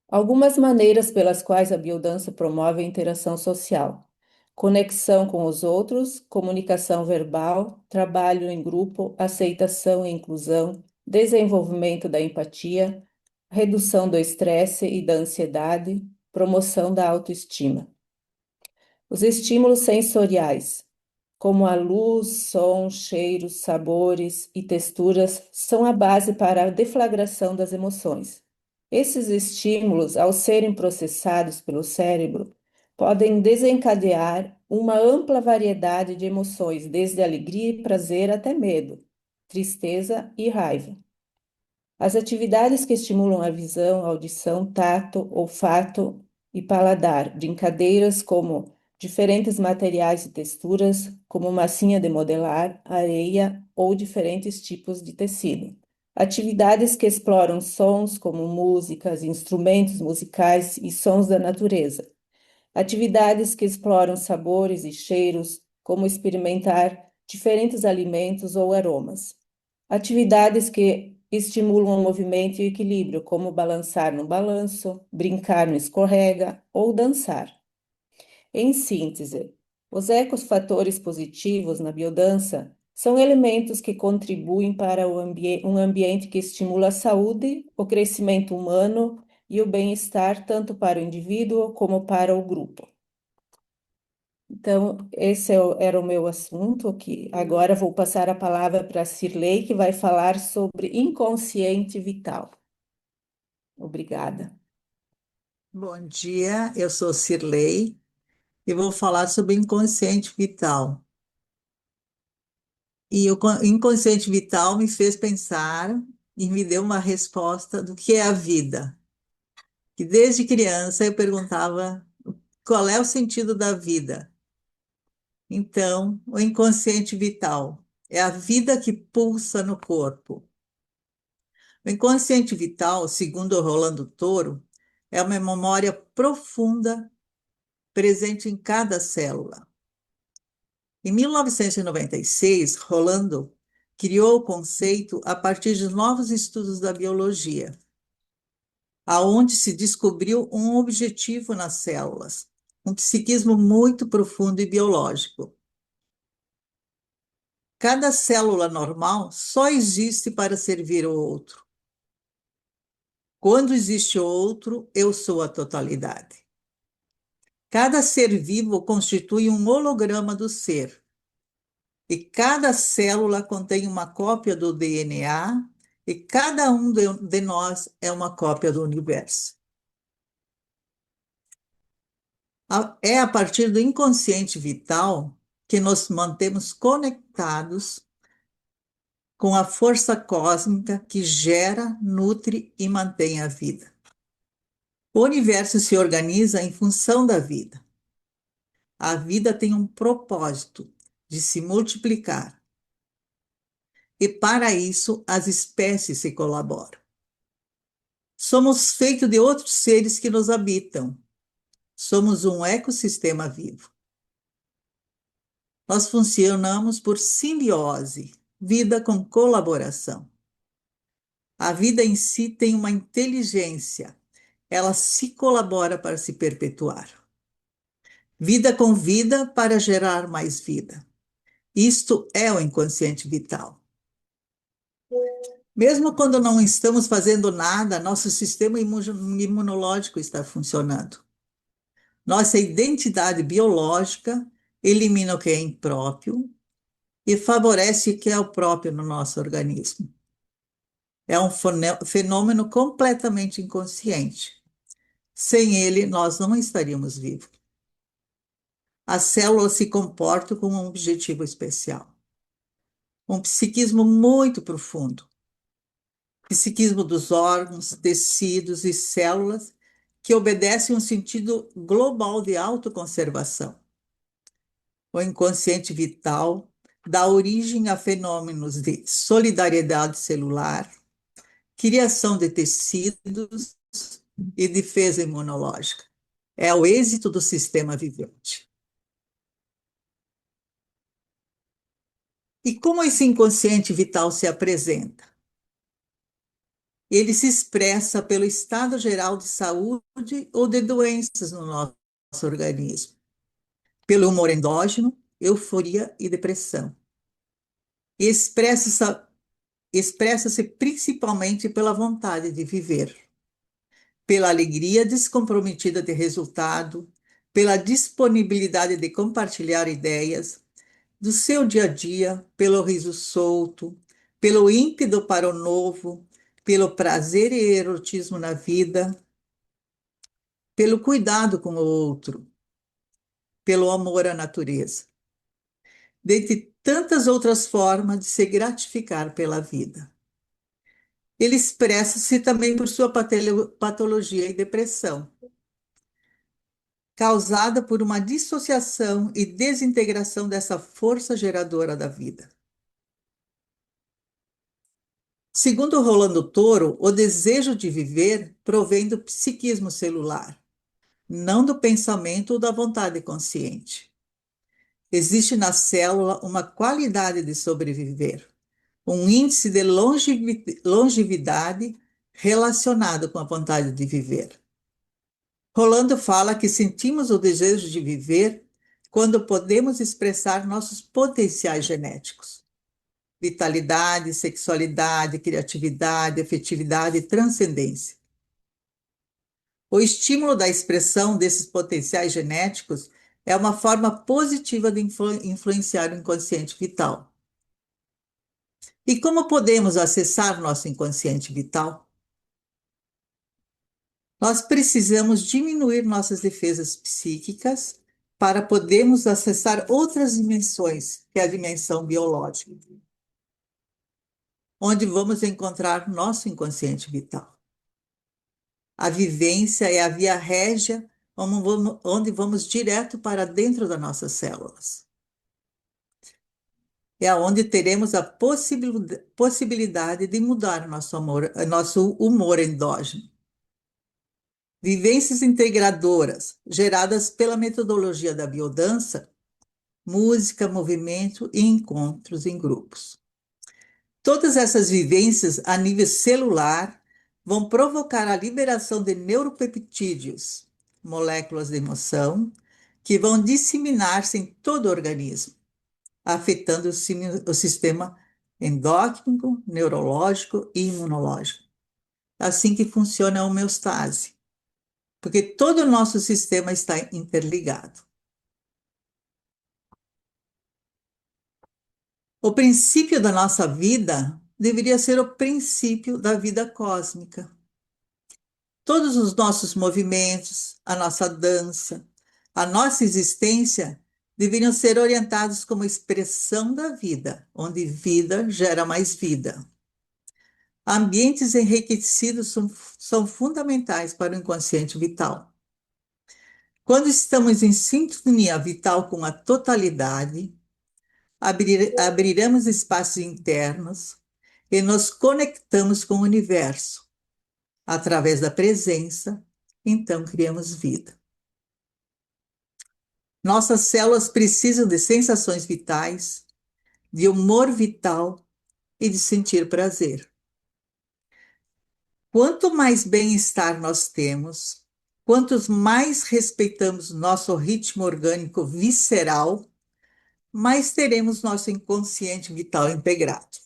Algumas maneiras pelas quais a biodança promove a interação social: conexão com os outros, comunicação verbal, trabalho em grupo, aceitação e inclusão, desenvolvimento da empatia, redução do estresse e da ansiedade, promoção da autoestima. Os estímulos sensoriais, como a luz, som, cheiros, sabores e texturas, são a base para a deflagração das emoções. Esses estímulos, ao serem processados pelo cérebro, podem desencadear uma ampla variedade de emoções, desde alegria e prazer até medo, tristeza e raiva. As atividades que estimulam a visão, audição, tato, olfato e paladar, brincadeiras como diferentes materiais e texturas, como massinha de modelar, areia ou diferentes tipos de tecido. Atividades que exploram sons como músicas, instrumentos musicais e sons da natureza. Atividades que exploram sabores e cheiros, como experimentar diferentes alimentos ou aromas. Atividades que estimulam o movimento e o equilíbrio, como balançar no balanço, brincar no escorrega ou dançar. Em síntese, os ecofatores positivos na biodança são elementos que contribuem para um ambiente que estimula a saúde, o crescimento humano e o bem-estar tanto para o indivíduo como para o grupo. Então, esse era o meu assunto, que agora vou passar a palavra para a Cirlei, que vai falar sobre inconsciente vital. Obrigada. Bom dia, eu sou Cirlei e vou falar sobre inconsciente vital. E o inconsciente vital me fez pensar e me deu uma resposta do que é a vida. Que desde criança eu perguntava qual é o sentido da vida. Então, o inconsciente vital é a vida que pulsa no corpo. O inconsciente vital, segundo o Rolando Toro, é uma memória profunda presente em cada célula. Em 1996, Rolando criou o conceito a partir de novos estudos da biologia, aonde se descobriu um objetivo nas células, um psiquismo muito profundo e biológico. Cada célula normal só existe para servir o outro. Quando existe outro, eu sou a totalidade. Cada ser vivo constitui um holograma do ser, e cada célula contém uma cópia do DNA, e cada um de nós é uma cópia do universo. É a partir do inconsciente vital que nos mantemos conectados com a força cósmica que gera, nutre e mantém a vida. O universo se organiza em função da vida. A vida tem um propósito de se multiplicar. E para isso as espécies se colaboram. Somos feitos de outros seres que nos habitam. Somos um ecossistema vivo. Nós funcionamos por simbiose, vida com colaboração. A vida em si tem uma inteligência, ela se colabora para se perpetuar. Vida com vida para gerar mais vida. Isto é o inconsciente vital. Mesmo quando não estamos fazendo nada, nosso sistema imunológico está funcionando. Nossa identidade biológica elimina o que é impróprio e favorece o que é o próprio no nosso organismo. É um fenômeno completamente inconsciente. Sem ele, nós não estaríamos vivos. As células se comportam com um objetivo especial. Um psiquismo muito profundo. Psiquismo dos órgãos, tecidos e células que obedecem um sentido global de autoconservação. O inconsciente vital dá origem a fenômenos de solidariedade celular, criação de tecidos e defesa imunológica. É o êxito do sistema vivente. E como esse inconsciente vital se apresenta? Ele se expressa pelo estado geral de saúde ou de doenças no nosso organismo, pelo humor endógeno, euforia e depressão. E expressa-se principalmente pela vontade de viver, pela alegria descomprometida de resultado, pela disponibilidade de compartilhar ideias, do seu dia a dia, pelo riso solto, pelo ímpeto para o novo, pelo prazer e erotismo na vida, pelo cuidado com o outro, pelo amor à natureza, dentre tantas outras formas de se gratificar pela vida. Ele expressa-se também por sua patologia e depressão, causada por uma dissociação e desintegração dessa força geradora da vida. Segundo Rolando Toro, o desejo de viver provém do psiquismo celular, não do pensamento ou da vontade consciente. Existe na célula uma qualidade de sobreviver, um índice de longevidade relacionado com a vontade de viver. Rolando fala que sentimos o desejo de viver quando podemos expressar nossos potenciais genéticos. Vitalidade, sexualidade, criatividade, efetividade e transcendência. O estímulo da expressão desses potenciais genéticos é uma forma positiva de influenciar o inconsciente vital. E como podemos acessar nosso inconsciente vital? Nós precisamos diminuir nossas defesas psíquicas para podermos acessar outras dimensões, que é a dimensão biológica, onde vamos encontrar nosso inconsciente vital. A vivência é a via régia onde vamos direto para dentro das nossas células. É onde teremos a possibilidade de mudar nosso humor endógeno. Vivências integradoras, geradas pela metodologia da biodança, música, movimento e encontros em grupos. Todas essas vivências a nível celular vão provocar a liberação de neuropeptídeos, moléculas de emoção, que vão disseminar-se em todo o organismo, afetando o sistema endócrino, neurológico e imunológico. Assim que funciona a homeostase, porque todo o nosso sistema está interligado. O princípio da nossa vida deveria ser o princípio da vida cósmica. Todos os nossos movimentos, a nossa dança, a nossa existência deveriam ser orientados como expressão da vida, onde vida gera mais vida. Ambientes enriquecidos são fundamentais para o inconsciente vital. Quando estamos em sintonia vital com a totalidade, abriremos espaços internos e nos conectamos com o universo. Através da presença, então criamos vida. Nossas células precisam de sensações vitais, de humor vital e de sentir prazer. Quanto mais bem-estar nós temos, quantos mais respeitamos nosso ritmo orgânico visceral, mais teremos nosso inconsciente vital integrado.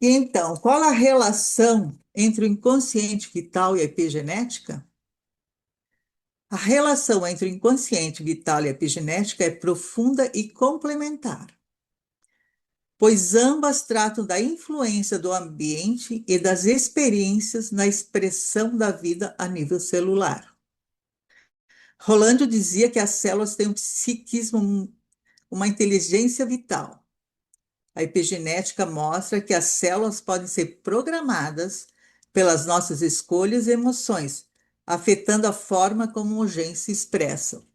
E então, qual a relação entre o inconsciente vital e a epigenética? A relação entre o inconsciente vital e a epigenética é profunda e complementar, pois ambas tratam da influência do ambiente e das experiências na expressão da vida a nível celular. Rolando dizia que as células têm um psiquismo, uma inteligência vital. A epigenética mostra que as células podem ser programadas pelas nossas escolhas e emoções, afetando a forma como o gene se expressa.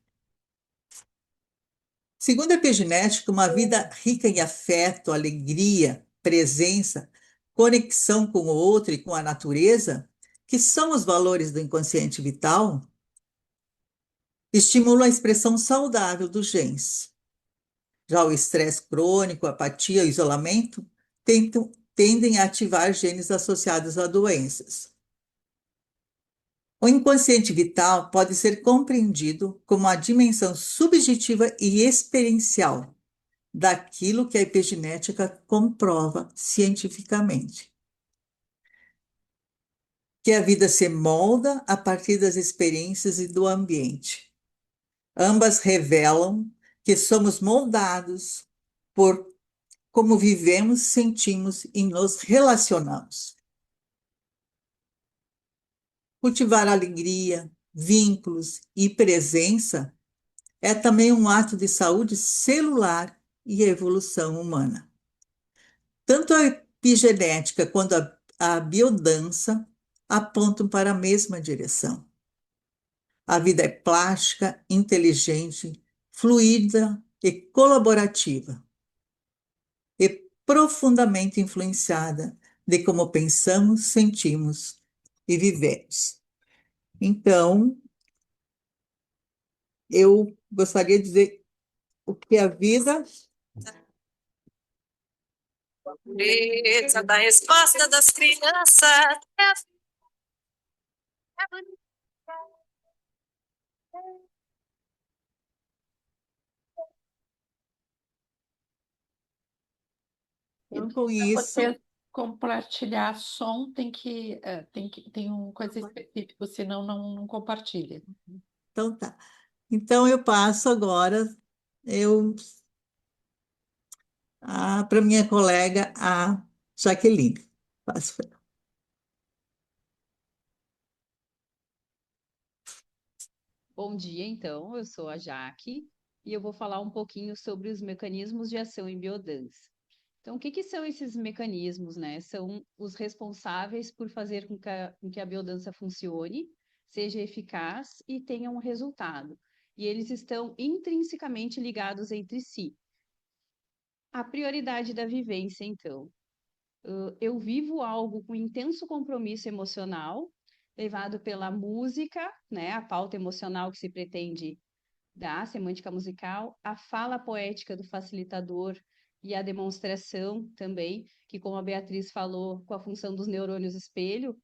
Segundo a epigenética, uma vida rica em afeto, alegria, presença, conexão com o outro e com a natureza, que são os valores do inconsciente vital, estimula a expressão saudável dos genes. Já o estresse crônico, a apatia e o isolamento tendem a ativar genes associados a doenças. O inconsciente vital pode ser compreendido como a dimensão subjetiva e experiencial daquilo que a epigenética comprova cientificamente. Que a vida se molda a partir das experiências e do ambiente. Ambas revelam que somos moldados por como vivemos, sentimos e nos relacionamos. Cultivar alegria, vínculos e presença é também um ato de saúde celular e evolução humana. Tanto a epigenética quanto a biodança apontam para a mesma direção. A vida é plástica, inteligente, fluida e colaborativa, e profundamente influenciada de como pensamos, sentimos e vivemos. Então, eu gostaria de dizer o que a vida Da resposta das crianças. então, com Para isso, você compartilhar som, tem uma coisa específica, senão não compartilha. então tá. Então eu passo agora para minha colega, a Jaqueline. Passo pra ela. Bom dia, então. Eu sou a Jaque e eu vou falar um pouquinho sobre os mecanismos de ação em biodança. Então, o que que são esses mecanismos, né? São os responsáveis por fazer com que a biodança funcione, seja eficaz e tenha um resultado. E eles estão intrinsecamente ligados entre si. A prioridade da vivência, então. Eu vivo algo com intenso compromisso emocional, levado pela música, né, a pauta emocional que se pretende dar, semântica musical, a fala poética do facilitador e a demonstração também, que como a Beatriz falou, com a função dos neurônios espelho,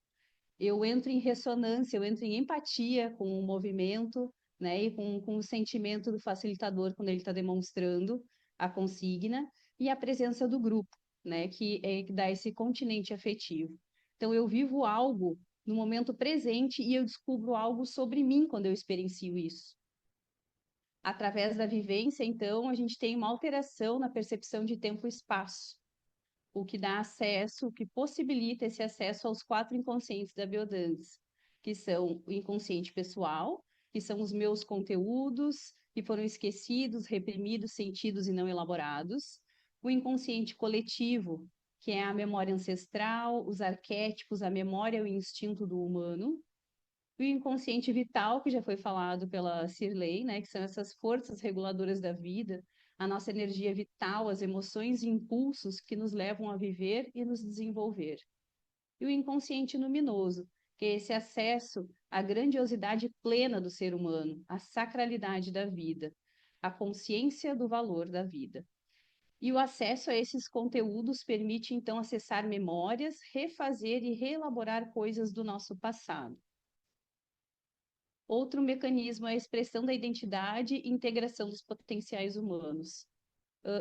eu entro em ressonância, eu entro em empatia com o movimento, né, e com o sentimento do facilitador quando ele está demonstrando a consigna, e a presença do grupo, né, que dá esse continente afetivo. Então, eu vivo algo no momento presente e eu descubro algo sobre mim quando eu experiencio isso. Através da vivência, então, a gente tem uma alteração na percepção de tempo e espaço, o que dá acesso, o que possibilita esse acesso aos 4 inconscientes da biodança, que são o inconsciente pessoal, que são os meus conteúdos que foram esquecidos, reprimidos, sentidos e não elaborados, o inconsciente coletivo, que é a memória ancestral, os arquétipos, a memória e o instinto do humano, o inconsciente vital, que já foi falado pela Cirlei, né, que são essas forças reguladoras da vida, a nossa energia vital, as emoções e impulsos que nos levam a viver e nos desenvolver. E o inconsciente luminoso, que é esse acesso à grandiosidade plena do ser humano, à sacralidade da vida, à consciência do valor da vida. E o acesso a esses conteúdos permite, então, acessar memórias, refazer e reelaborar coisas do nosso passado. Outro mecanismo é a expressão da identidade e integração dos potenciais humanos.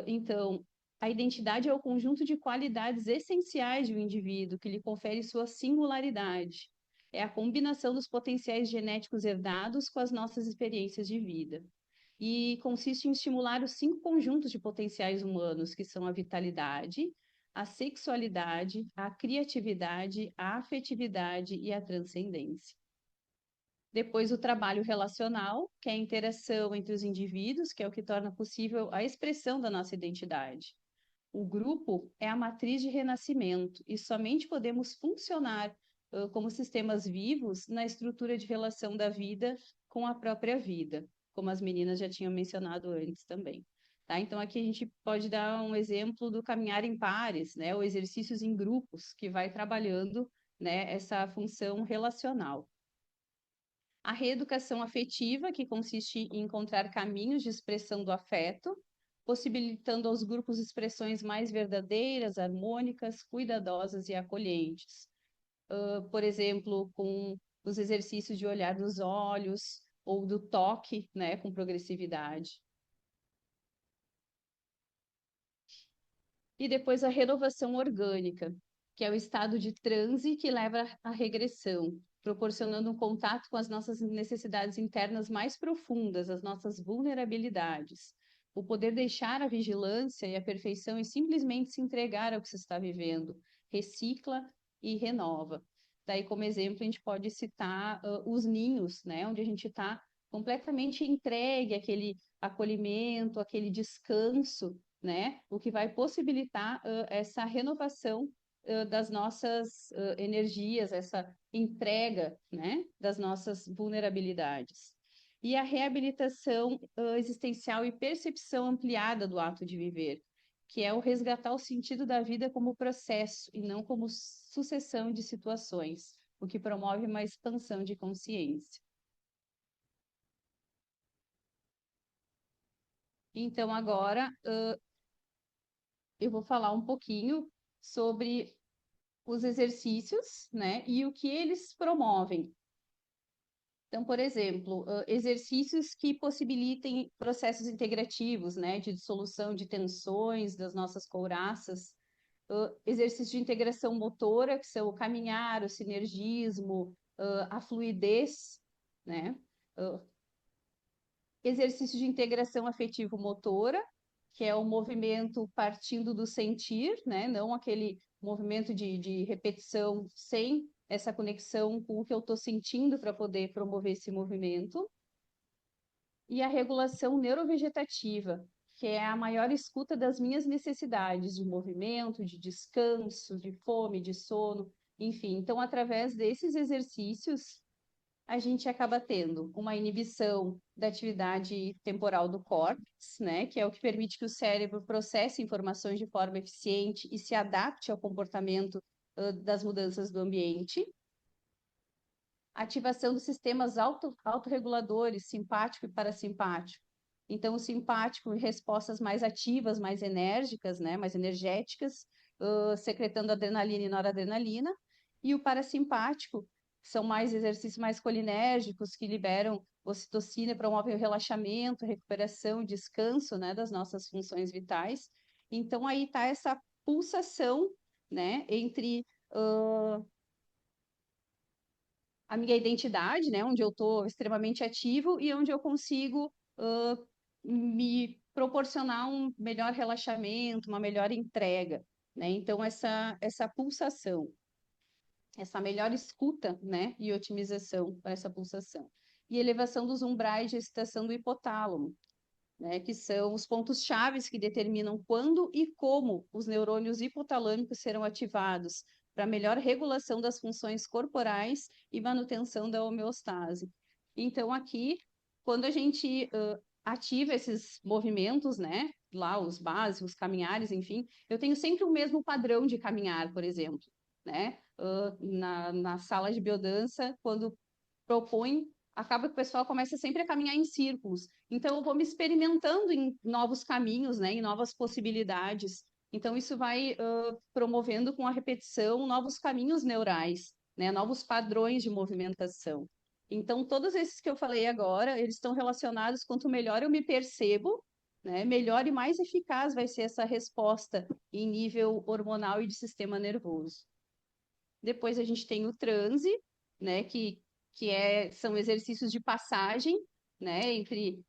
Então, a identidade é o conjunto de qualidades essenciais de um indivíduo que lhe confere sua singularidade. É a combinação dos potenciais genéticos herdados com as nossas experiências de vida. E consiste em estimular os 5 conjuntos de potenciais humanos, que são a vitalidade, a sexualidade, a criatividade, a afetividade e a transcendência. Depois, o trabalho relacional, que é a interação entre os indivíduos, que é o que torna possível a expressão da nossa identidade. O grupo é a matriz de renascimento e somente podemos funcionar como sistemas vivos na estrutura de relação da vida com a própria vida, como as meninas já tinham mencionado antes também. Tá? Então, aqui a gente pode dar um exemplo do caminhar em pares, né, ou exercícios em grupos, que vai trabalhando, né, essa função relacional. A reeducação afetiva, que consiste em encontrar caminhos de expressão do afeto, possibilitando aos grupos expressões mais verdadeiras, harmônicas, cuidadosas e acolhentes. Por exemplo, com os exercícios de olhar nos olhos ou do toque, né, com progressividade. E depois a renovação orgânica, que é o estado de transe que leva à regressão, proporcionando um contato com as nossas necessidades internas mais profundas, as nossas vulnerabilidades. O poder deixar a vigilância e a perfeição e simplesmente se entregar ao que se está vivendo, recicla e renova. Daí, como exemplo, a gente pode citar os ninhos, né, onde a gente está completamente entregue àquele acolhimento, aquele descanso, né? O que vai possibilitar essa renovação das nossas energias, essa entrega, né? Das nossas vulnerabilidades. E a reabilitação existencial e percepção ampliada do ato de viver, que é o resgatar o sentido da vida como processo e não como sucessão de situações, o que promove uma expansão de consciência. Então, agora, eu vou falar um pouquinho sobre os exercícios, né, e o que eles promovem. Então, por exemplo, exercícios que possibilitem processos integrativos, né, de dissolução de tensões das nossas couraças, exercícios de integração motora, que são o caminhar, o sinergismo, a fluidez, né, exercício de integração afetivo-motora, que é o movimento partindo do sentir, né? Não aquele movimento de repetição sem essa conexão com o que eu estou sentindo para poder promover esse movimento. E a regulação neurovegetativa, que é a maior escuta das minhas necessidades de movimento, de descanso, de fome, de sono, enfim. Então, através desses exercícios, a gente acaba tendo uma inibição da atividade temporal do córtex, né, que é o que permite que o cérebro processe informações de forma eficiente e se adapte ao comportamento das mudanças do ambiente. ativação dos sistemas autorreguladores, simpático e parasimpático. Então, o simpático, em respostas mais ativas, mais enérgicas, né, mais energéticas, secretando adrenalina e noradrenalina, e o parasimpático, são mais exercícios mais colinérgicos, que liberam ocitocina, promovem o relaxamento, recuperação, descanso, né, das nossas funções vitais. Então, aí está essa pulsação, né, entre a minha identidade, né, onde eu estou extremamente ativo e onde eu consigo me proporcionar um melhor relaxamento, uma melhor entrega, né? Então, essa pulsação, essa melhor escuta, né, e otimização para essa pulsação. E elevação dos umbrais de excitação do hipotálamo, né, que são os pontos chaves que determinam quando e como os neurônios hipotalâmicos serão ativados para melhor regulação das funções corporais e manutenção da homeostase. Então, aqui, quando a gente ativa esses movimentos, né, lá os básicos, caminhares, enfim, eu tenho sempre o mesmo padrão de caminhar, por exemplo, né, na sala de biodança, quando propõe, acaba que o pessoal começa sempre a caminhar em círculos. Então, eu vou me experimentando em novos caminhos, né, em novas possibilidades. Então, isso vai promovendo com a repetição novos caminhos neurais, né, novos padrões de movimentação. Então, todos esses que eu falei agora, eles estão relacionados, quanto melhor eu me percebo, né, melhor e mais eficaz vai ser essa resposta em nível hormonal e de sistema nervoso. Depois a gente tem o transe, né, são exercícios de passagem, né, entre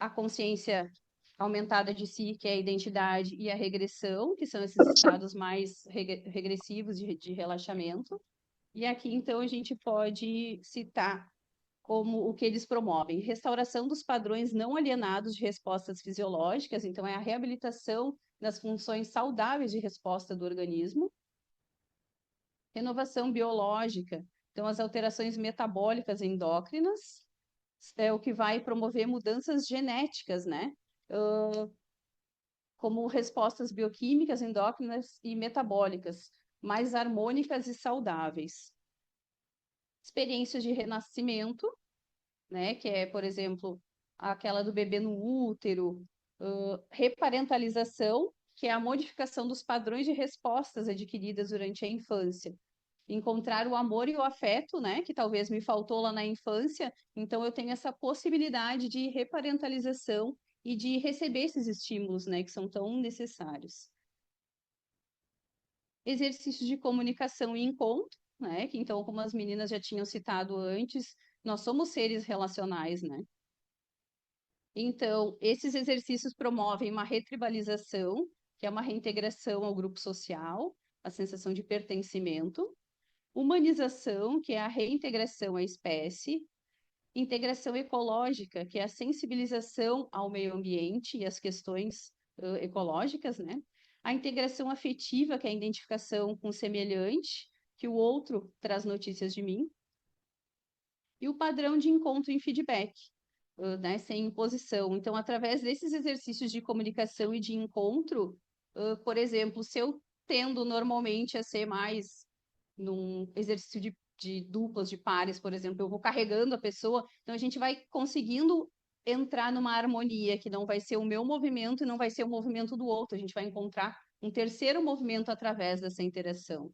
a consciência aumentada de si, que é a identidade, e a regressão, que são esses estados mais regressivos de relaxamento. E aqui, então, a gente pode citar como o que eles promovem: restauração dos padrões não alienados de respostas fisiológicas, então é a reabilitação das funções saudáveis de resposta do organismo. Renovação biológica, então as alterações metabólicas endócrinas, é o que vai promover mudanças genéticas, né? Como respostas bioquímicas, endócrinas e metabólicas, mais harmônicas e saudáveis. Experiências de renascimento, né? Que é, por exemplo, aquela do bebê no útero, reparentalização, que é a modificação dos padrões de respostas adquiridas durante a infância. Encontrar o amor e o afeto, né, que talvez me faltou lá na infância, então eu tenho essa possibilidade de reparentalização e de receber esses estímulos, né, que são tão necessários. Exercícios de comunicação e encontro, né, que então, como as meninas já tinham citado antes, nós somos seres relacionais, né? Então, esses exercícios promovem uma retribalização, que é uma reintegração ao grupo social, a sensação de pertencimento. Humanização, que é a reintegração à espécie. Integração ecológica, que é a sensibilização ao meio ambiente e às questões ecológicas, né? A integração afetiva, que é a identificação com o semelhante, que o outro traz notícias de mim. E o padrão de encontro em feedback, né? Sem imposição. Então, através desses exercícios de comunicação e de encontro, por exemplo, se eu tendo normalmente a ser mais num exercício de duplas, de pares, por exemplo, eu vou carregando a pessoa, então a gente vai conseguindo entrar numa harmonia que não vai ser o meu movimento e não vai ser o movimento do outro, a gente vai encontrar um terceiro movimento através dessa interação.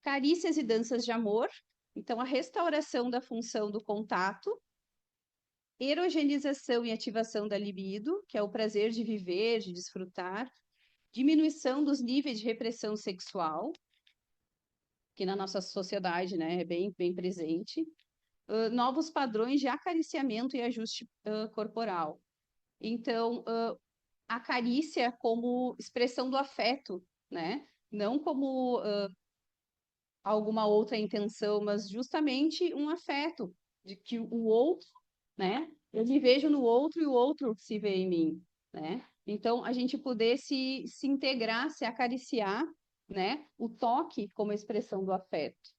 Carícias e danças de amor, então a restauração da função do contato. Erogenização e ativação da libido, que é o prazer de viver, de desfrutar. Diminuição dos níveis de repressão sexual, que na nossa sociedade, né, é bem presente. Novos padrões de acariciamento e ajuste corporal. Então, a carícia como expressão do afeto, né? Não como alguma outra intenção, mas justamente um afeto, de que o outro, né? Eu me vejo no outro e o outro se vê em mim, né? Então, a gente poder se integrar, se acariciar, né? O toque como expressão do afeto.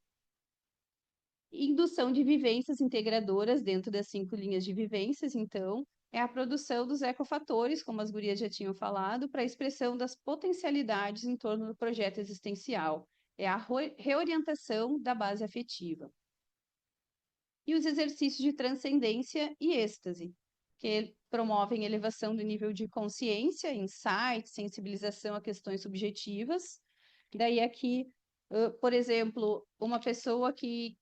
Indução de vivências integradoras dentro das 5 linhas de vivências, então, é a produção dos ecofatores, como as gurias já tinham falado, para a expressão das potencialidades em torno do projeto existencial. é a reorientação da base afetiva. E os exercícios de transcendência e êxtase, que promovem elevação do nível de consciência, insight, sensibilização a questões subjetivas. Daí aqui, por exemplo, uma pessoa que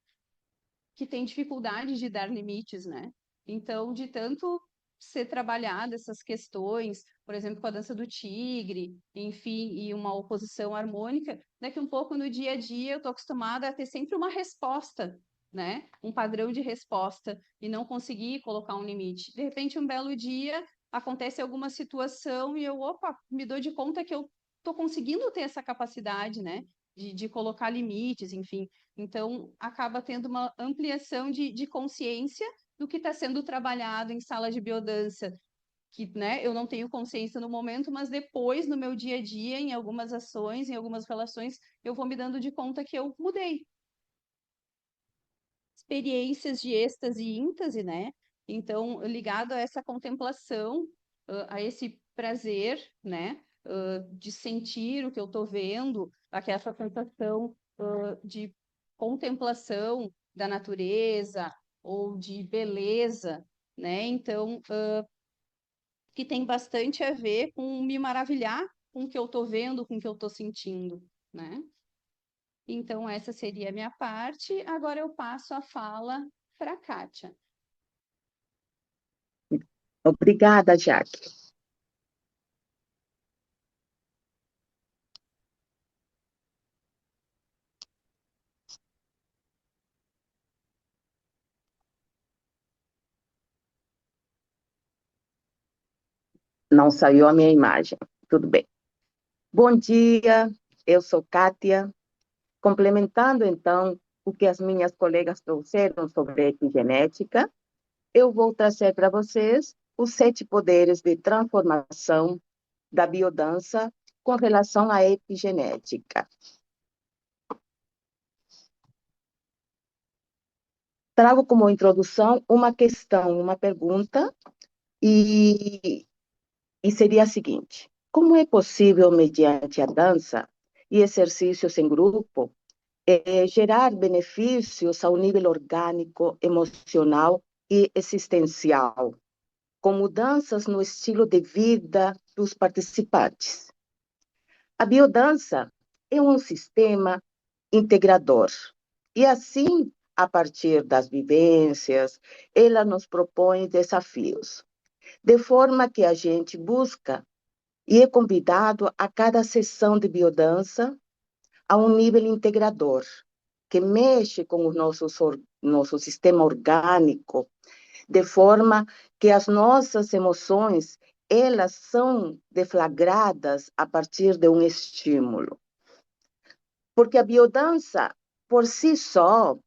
tem dificuldade de dar limites, né? Então, de tanto ser trabalhada essas questões, por exemplo, com a dança do tigre, enfim, e uma oposição harmônica, daqui um pouco no dia a dia eu estou acostumada a ter sempre uma resposta, né? Um padrão de resposta e não conseguir colocar um limite. De repente, um belo dia acontece alguma situação e eu, opa, me dou de conta que eu estou conseguindo ter essa capacidade, né? De colocar limites, enfim. Então, acaba tendo uma ampliação de consciência do que está sendo trabalhado em sala de biodança, que, né, eu não tenho consciência no momento, mas depois, no meu dia a dia, em algumas ações, em algumas relações, eu vou me dando de conta que eu mudei. Experiências de êxtase e íntase, né? Então, ligado a essa contemplação, a esse prazer, né? De sentir o que eu estou vendo, aquela sensação de contemplação da natureza ou de beleza, né? Então, que tem bastante a ver com me maravilhar com o que eu estou vendo, com o que eu estou sentindo, né? Então, essa seria a minha parte. Agora eu passo a fala para a Kátia. Obrigada, Jaque. Não saiu a minha imagem. Tudo bem. Bom dia, eu sou Kátia. Complementando, então, o que as minhas colegas trouxeram sobre epigenética, eu vou trazer para vocês os 7 poderes de transformação da biodança com relação à epigenética. Trago como introdução uma questão, uma pergunta, e seria a seguinte: como é possível, mediante a dança e exercícios em grupo, gerar benefícios ao nível orgânico, emocional e existencial, com mudanças no estilo de vida dos participantes? A biodança é um sistema integrador e, assim, a partir das vivências, ela nos propõe desafios, de forma que a gente busca e é convidado a cada sessão de biodança a um nível integrador, que mexe com o nosso sistema orgânico, de forma que as nossas emoções, elas são deflagradas a partir de um estímulo. Porque a biodança, por si só,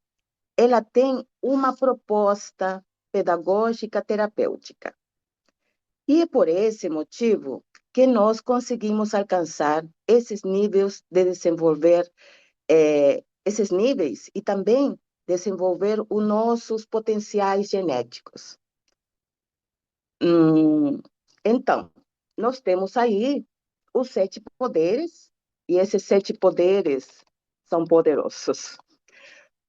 ela tem uma proposta pedagógica terapêutica. E é por esse motivo que nós conseguimos alcançar esses níveis de desenvolver, esses níveis e também desenvolver os nossos potenciais genéticos. Então, nós temos aí os 7 poderes, e esses 7 poderes são poderosos.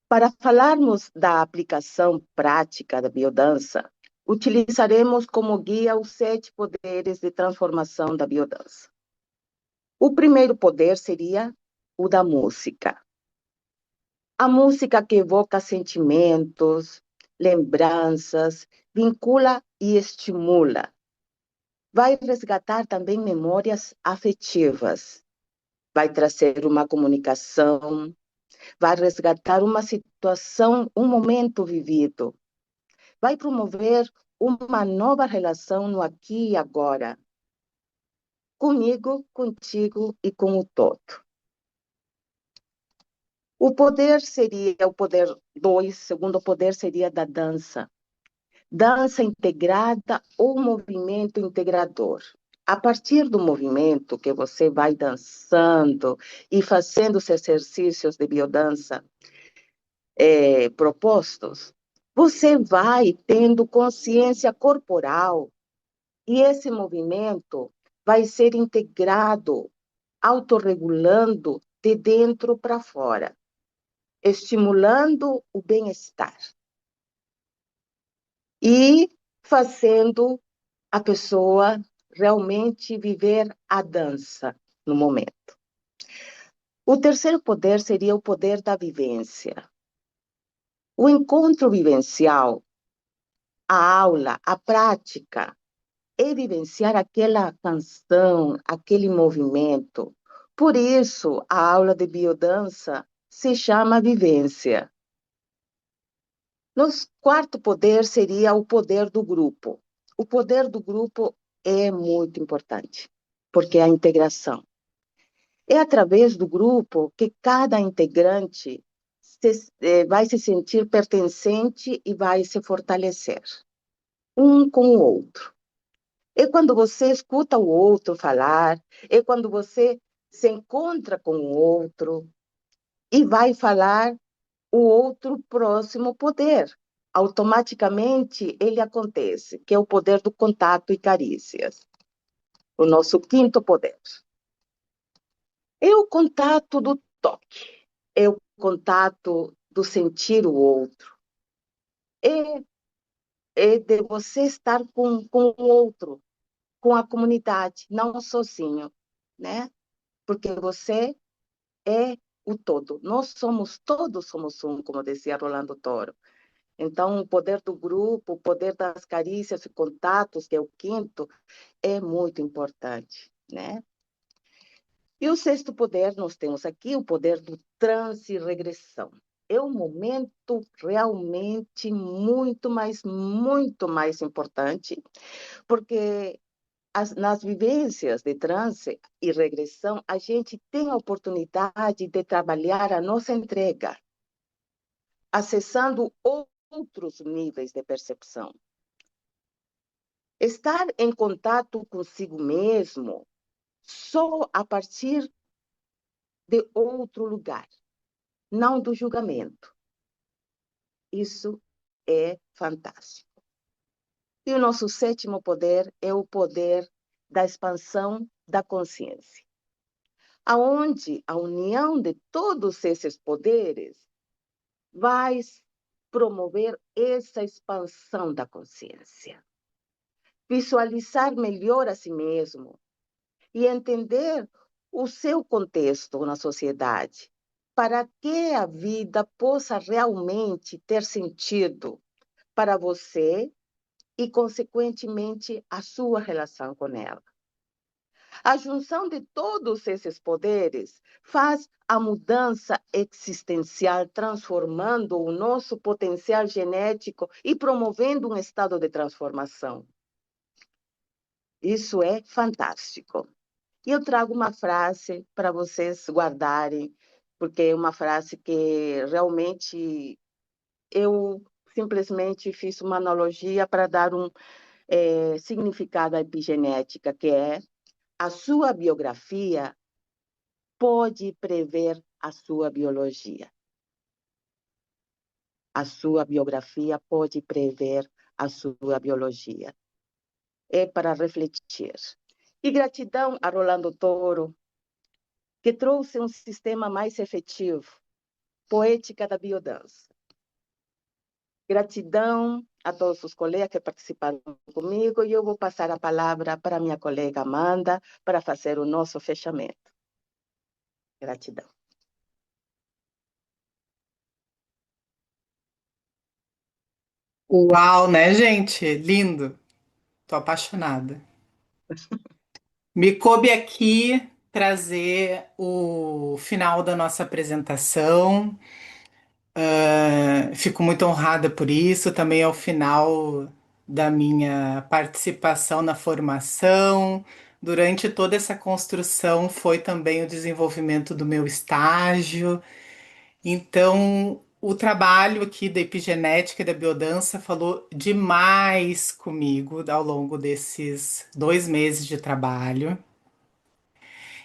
Para falarmos da aplicação prática da biodança, utilizaremos como guia os 7 poderes de transformação da biodança. O primeiro poder seria o da música. A música que evoca sentimentos, lembranças, vincula e estimula. Vai resgatar também memórias afetivas. Vai trazer uma comunicação, vai resgatar uma situação, um momento vivido. Vai promover uma nova relação no aqui e agora. Comigo, contigo e com o todo. O poder seria o poder 2, segundo poder seria da dança. Dança integrada ou movimento integrador. A partir do movimento que você vai dançando e fazendo os exercícios de biodança propostos, você vai tendo consciência corporal e esse movimento vai ser integrado, autorregulando de dentro para fora, estimulando o bem-estar e fazendo a pessoa realmente viver a dança no momento. O terceiro poder seria o poder da vivência. O encontro vivencial, a aula, a prática, é vivenciar aquela canção, aquele movimento. Por isso, a aula de biodança se chama vivência. No quarto poder seria o poder do grupo. O poder do grupo é muito importante, porque é a integração. É através do grupo que cada integrante vai se sentir pertencente e vai se fortalecer, um com o outro. É quando você escuta o outro falar, é quando você se encontra com o outro e vai falar o outro próximo poder. Automaticamente ele acontece, que é o poder do contato e carícias. O nosso quinto poder. É o contato do toque, é o contato do sentir o outro. É de você estar com o outro, com a comunidade, não sozinho, né? Porque você é o todo. Nós somos, todos somos um, como dizia Rolando Toro. Então, o poder do grupo, o poder das carícias e contatos, que é o quinto, é muito importante, né? E o sexto poder, nós temos aqui o poder do transe e regressão. É um momento realmente muito mais importante, porque nas vivências de transe e regressão, a gente tem a oportunidade de trabalhar a nossa entrega, acessando outros níveis de percepção. Estar em contato consigo mesmo só a partir de outro lugar, não do julgamento. Isso é fantástico. E o nosso sétimo poder é o poder da expansão da consciência, aonde a união de todos esses poderes vai promover essa expansão da consciência. Visualizar melhor a si mesmo e entender o seu contexto na sociedade, para que a vida possa realmente ter sentido para você e, consequentemente, a sua relação com ela. A junção de todos esses poderes faz a mudança existencial, transformando o nosso potencial genético e promovendo um estado de transformação. Isso é fantástico. E eu trago uma frase para vocês guardarem, porque é uma frase que realmente eu simplesmente fiz uma analogia para dar um significado à epigenética, que é: a sua biografia pode prever a sua biologia. A sua biografia pode prever a sua biologia. É para refletir. E gratidão a Rolando Toro, que trouxe um sistema mais efetivo, poética da biodança. Gratidão a todos os colegas que participaram comigo, e eu vou passar a palavra para minha colega Amanda para fazer o nosso fechamento. Gratidão. Uau, né, gente? Lindo. Tô apaixonada. Me coube aqui trazer o final da nossa apresentação. Fico muito honrada por isso. Também é o final da minha participação na formação. Durante toda essa construção foi também o desenvolvimento do meu estágio. Então, o trabalho aqui da epigenética e da biodança falou demais comigo ao longo desses 2 meses de trabalho.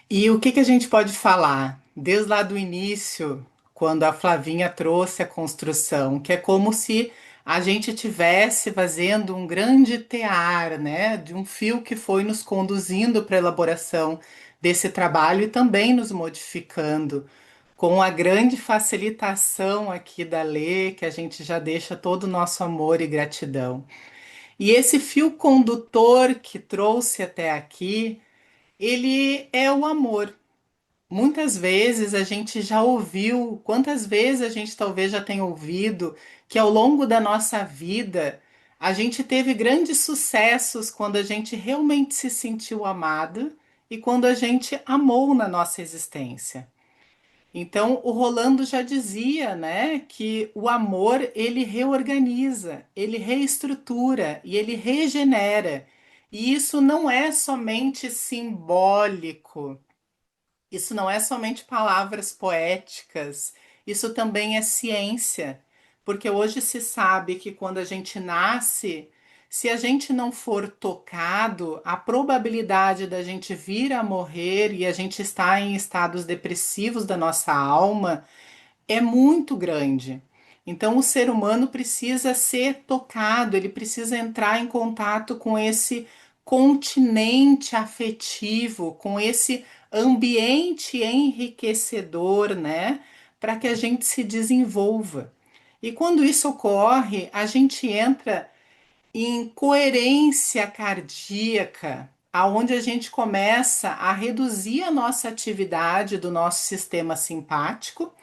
E o que que a gente pode falar? Desde lá do início, quando a Flavinha trouxe a construção, que é como se a gente tivesse fazendo um grande tear, né, de um fio que foi nos conduzindo para a elaboração desse trabalho e também nos modificando, com a grande facilitação aqui da Lê, que a gente já deixa todo o nosso amor e gratidão. E esse fio condutor que trouxe até aqui, ele é o amor. Muitas vezes a gente já ouviu, quantas vezes a gente talvez já tenha ouvido que ao longo da nossa vida a gente teve grandes sucessos quando a gente realmente se sentiu amado e quando a gente amou na nossa existência. Então, o Rolando já dizia, né, que o amor ele reorganiza, ele reestrutura e ele regenera. E isso não é somente simbólico. Isso não é somente palavras poéticas, isso também é ciência, porque hoje se sabe que quando a gente nasce, se a gente não for tocado, a probabilidade da gente vir a morrer e a gente estar em estados depressivos da nossa alma é muito grande. Então, o ser humano precisa ser tocado, ele precisa entrar em contato com esse continente afetivo, com esse ambiente enriquecedor, né? Para que a gente se desenvolva. E quando isso ocorre, a gente entra em coerência cardíaca, aonde a gente começa a reduzir a nossa atividade do nosso sistema simpático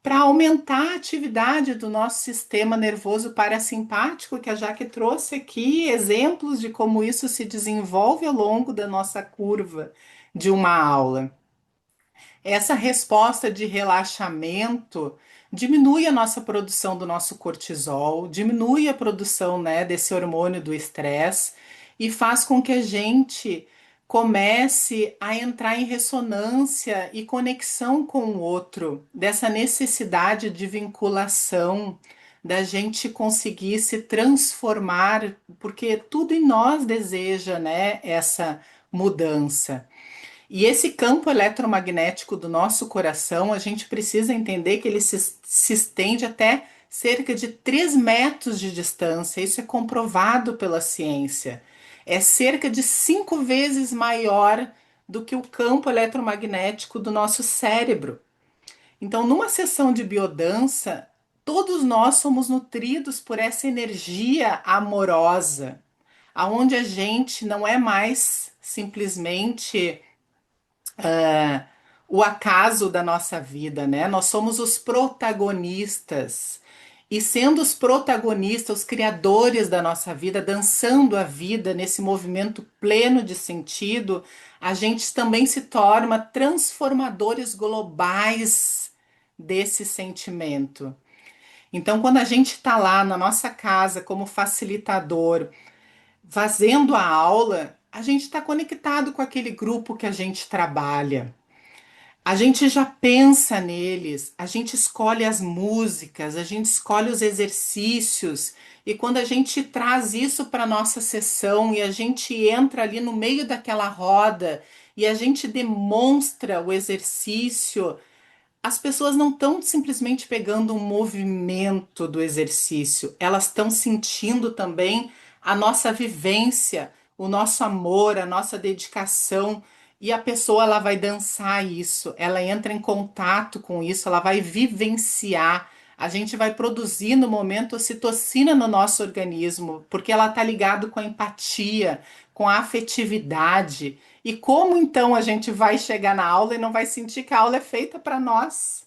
para aumentar a atividade do nosso sistema nervoso parasimpático, que a Jaque trouxe aqui exemplos de como isso se desenvolve ao longo da nossa curva de uma aula. Essa resposta de relaxamento diminui a nossa produção do nosso cortisol, diminui a produção, né, desse hormônio do estresse e faz com que a gente comece a entrar em ressonância e conexão com o outro, dessa necessidade de vinculação, da gente conseguir se transformar, porque tudo em nós deseja, né, essa mudança. E esse campo eletromagnético do nosso coração, a gente precisa entender que ele se estende até cerca de 3 metros de distância. Isso é comprovado pela ciência. É cerca de 5 vezes maior do que o campo eletromagnético do nosso cérebro. Então, numa sessão de biodança, todos nós somos nutridos por essa energia amorosa, aonde a gente não é mais simplesmente o acaso da nossa vida, né? Nós somos os protagonistas. E sendo os protagonistas, os criadores da nossa vida, dançando a vida nesse movimento pleno de sentido, a gente também se torna transformadores globais desse sentimento. Então, quando a gente está lá na nossa casa como facilitador, fazendo a aula, a gente está conectado com aquele grupo que a gente trabalha. A gente já pensa neles, a gente escolhe as músicas, a gente escolhe os exercícios, e quando a gente traz isso para a nossa sessão e a gente entra ali no meio daquela roda e a gente demonstra o exercício, as pessoas não estão simplesmente pegando um movimento do exercício, elas estão sentindo também a nossa vivência, o nosso amor, a nossa dedicação, e a pessoa ela vai dançar isso, ela entra em contato com isso, ela vai vivenciar. A gente vai produzir no momento ocitocina no nosso organismo, porque ela está ligado com a empatia, com a afetividade. E como então a gente vai chegar na aula e não vai sentir que a aula é feita para nós?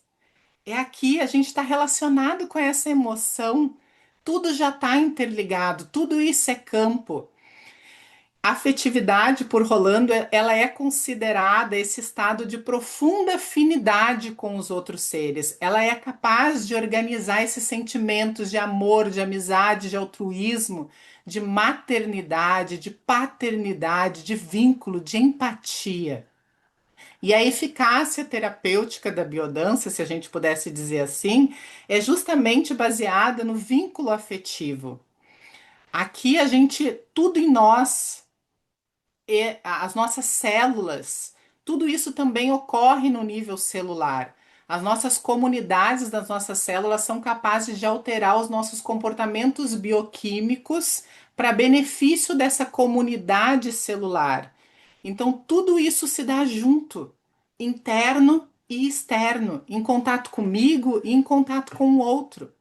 É aqui, a gente está relacionado com essa emoção, tudo já está interligado, tudo isso é campo. A afetividade, por Rolando, ela é considerada esse estado de profunda afinidade com os outros seres. Ela é capaz de organizar esses sentimentos de amor, de amizade, de altruísmo, de maternidade, de paternidade, de vínculo, de empatia. E a eficácia terapêutica da biodança, se a gente pudesse dizer assim, é justamente baseada no vínculo afetivo. Aqui a gente, tudo em nós, as nossas células, tudo isso também ocorre no nível celular. As nossas comunidades das nossas células são capazes de alterar os nossos comportamentos bioquímicos para benefício dessa comunidade celular. Então, tudo isso se dá junto, interno e externo, em contato comigo e em contato com o outro.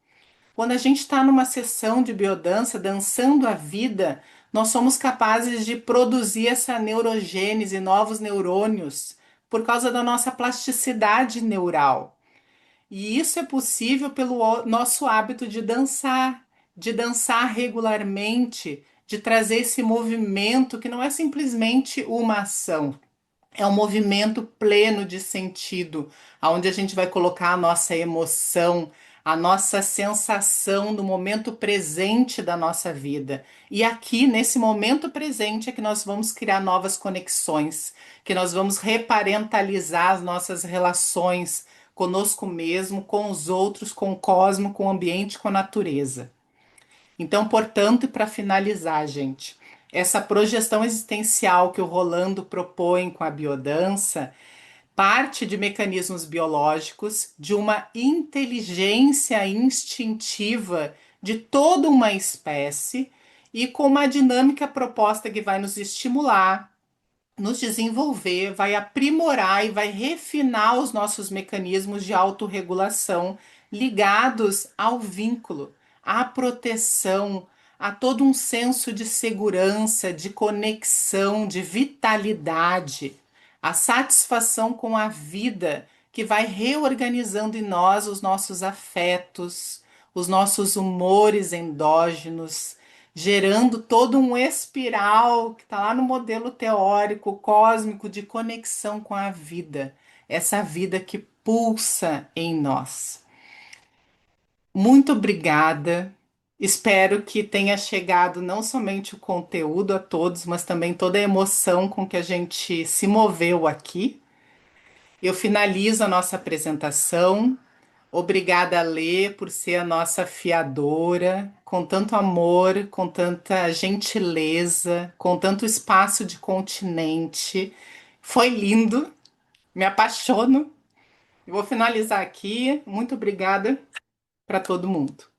Quando a gente está numa sessão de biodança, dançando a vida, nós somos capazes de produzir essa neurogênese, novos neurônios, por causa da nossa plasticidade neural. E isso é possível pelo nosso hábito de dançar regularmente, de trazer esse movimento que não é simplesmente uma ação, é um movimento pleno de sentido, onde a gente vai colocar a nossa emoção, a nossa sensação no momento presente da nossa vida. E aqui, nesse momento presente, é que nós vamos criar novas conexões, que nós vamos reparentalizar as nossas relações conosco mesmo, com os outros, com o cosmos, com o ambiente, com a natureza. Então, portanto, e para finalizar, gente, essa projeção existencial que o Rolando propõe com a biodança parte de mecanismos biológicos, de uma inteligência instintiva de toda uma espécie e com uma dinâmica proposta que vai nos estimular, nos desenvolver, vai aprimorar e vai refinar os nossos mecanismos de autorregulação ligados ao vínculo, à proteção, a todo um senso de segurança, de conexão, de vitalidade, a satisfação com a vida que vai reorganizando em nós os nossos afetos, os nossos humores endógenos, gerando todo um espiral que está lá no modelo teórico cósmico de conexão com a vida, essa vida que pulsa em nós. Muito obrigada. Espero que tenha chegado não somente o conteúdo a todos, mas também toda a emoção com que a gente se moveu aqui. Eu finalizo a nossa apresentação. Obrigada, Lê, por ser a nossa fiadora, com tanto amor, com tanta gentileza, com tanto espaço de continente. Foi lindo, me apaixono. Eu vou finalizar aqui. Muito obrigada para todo mundo.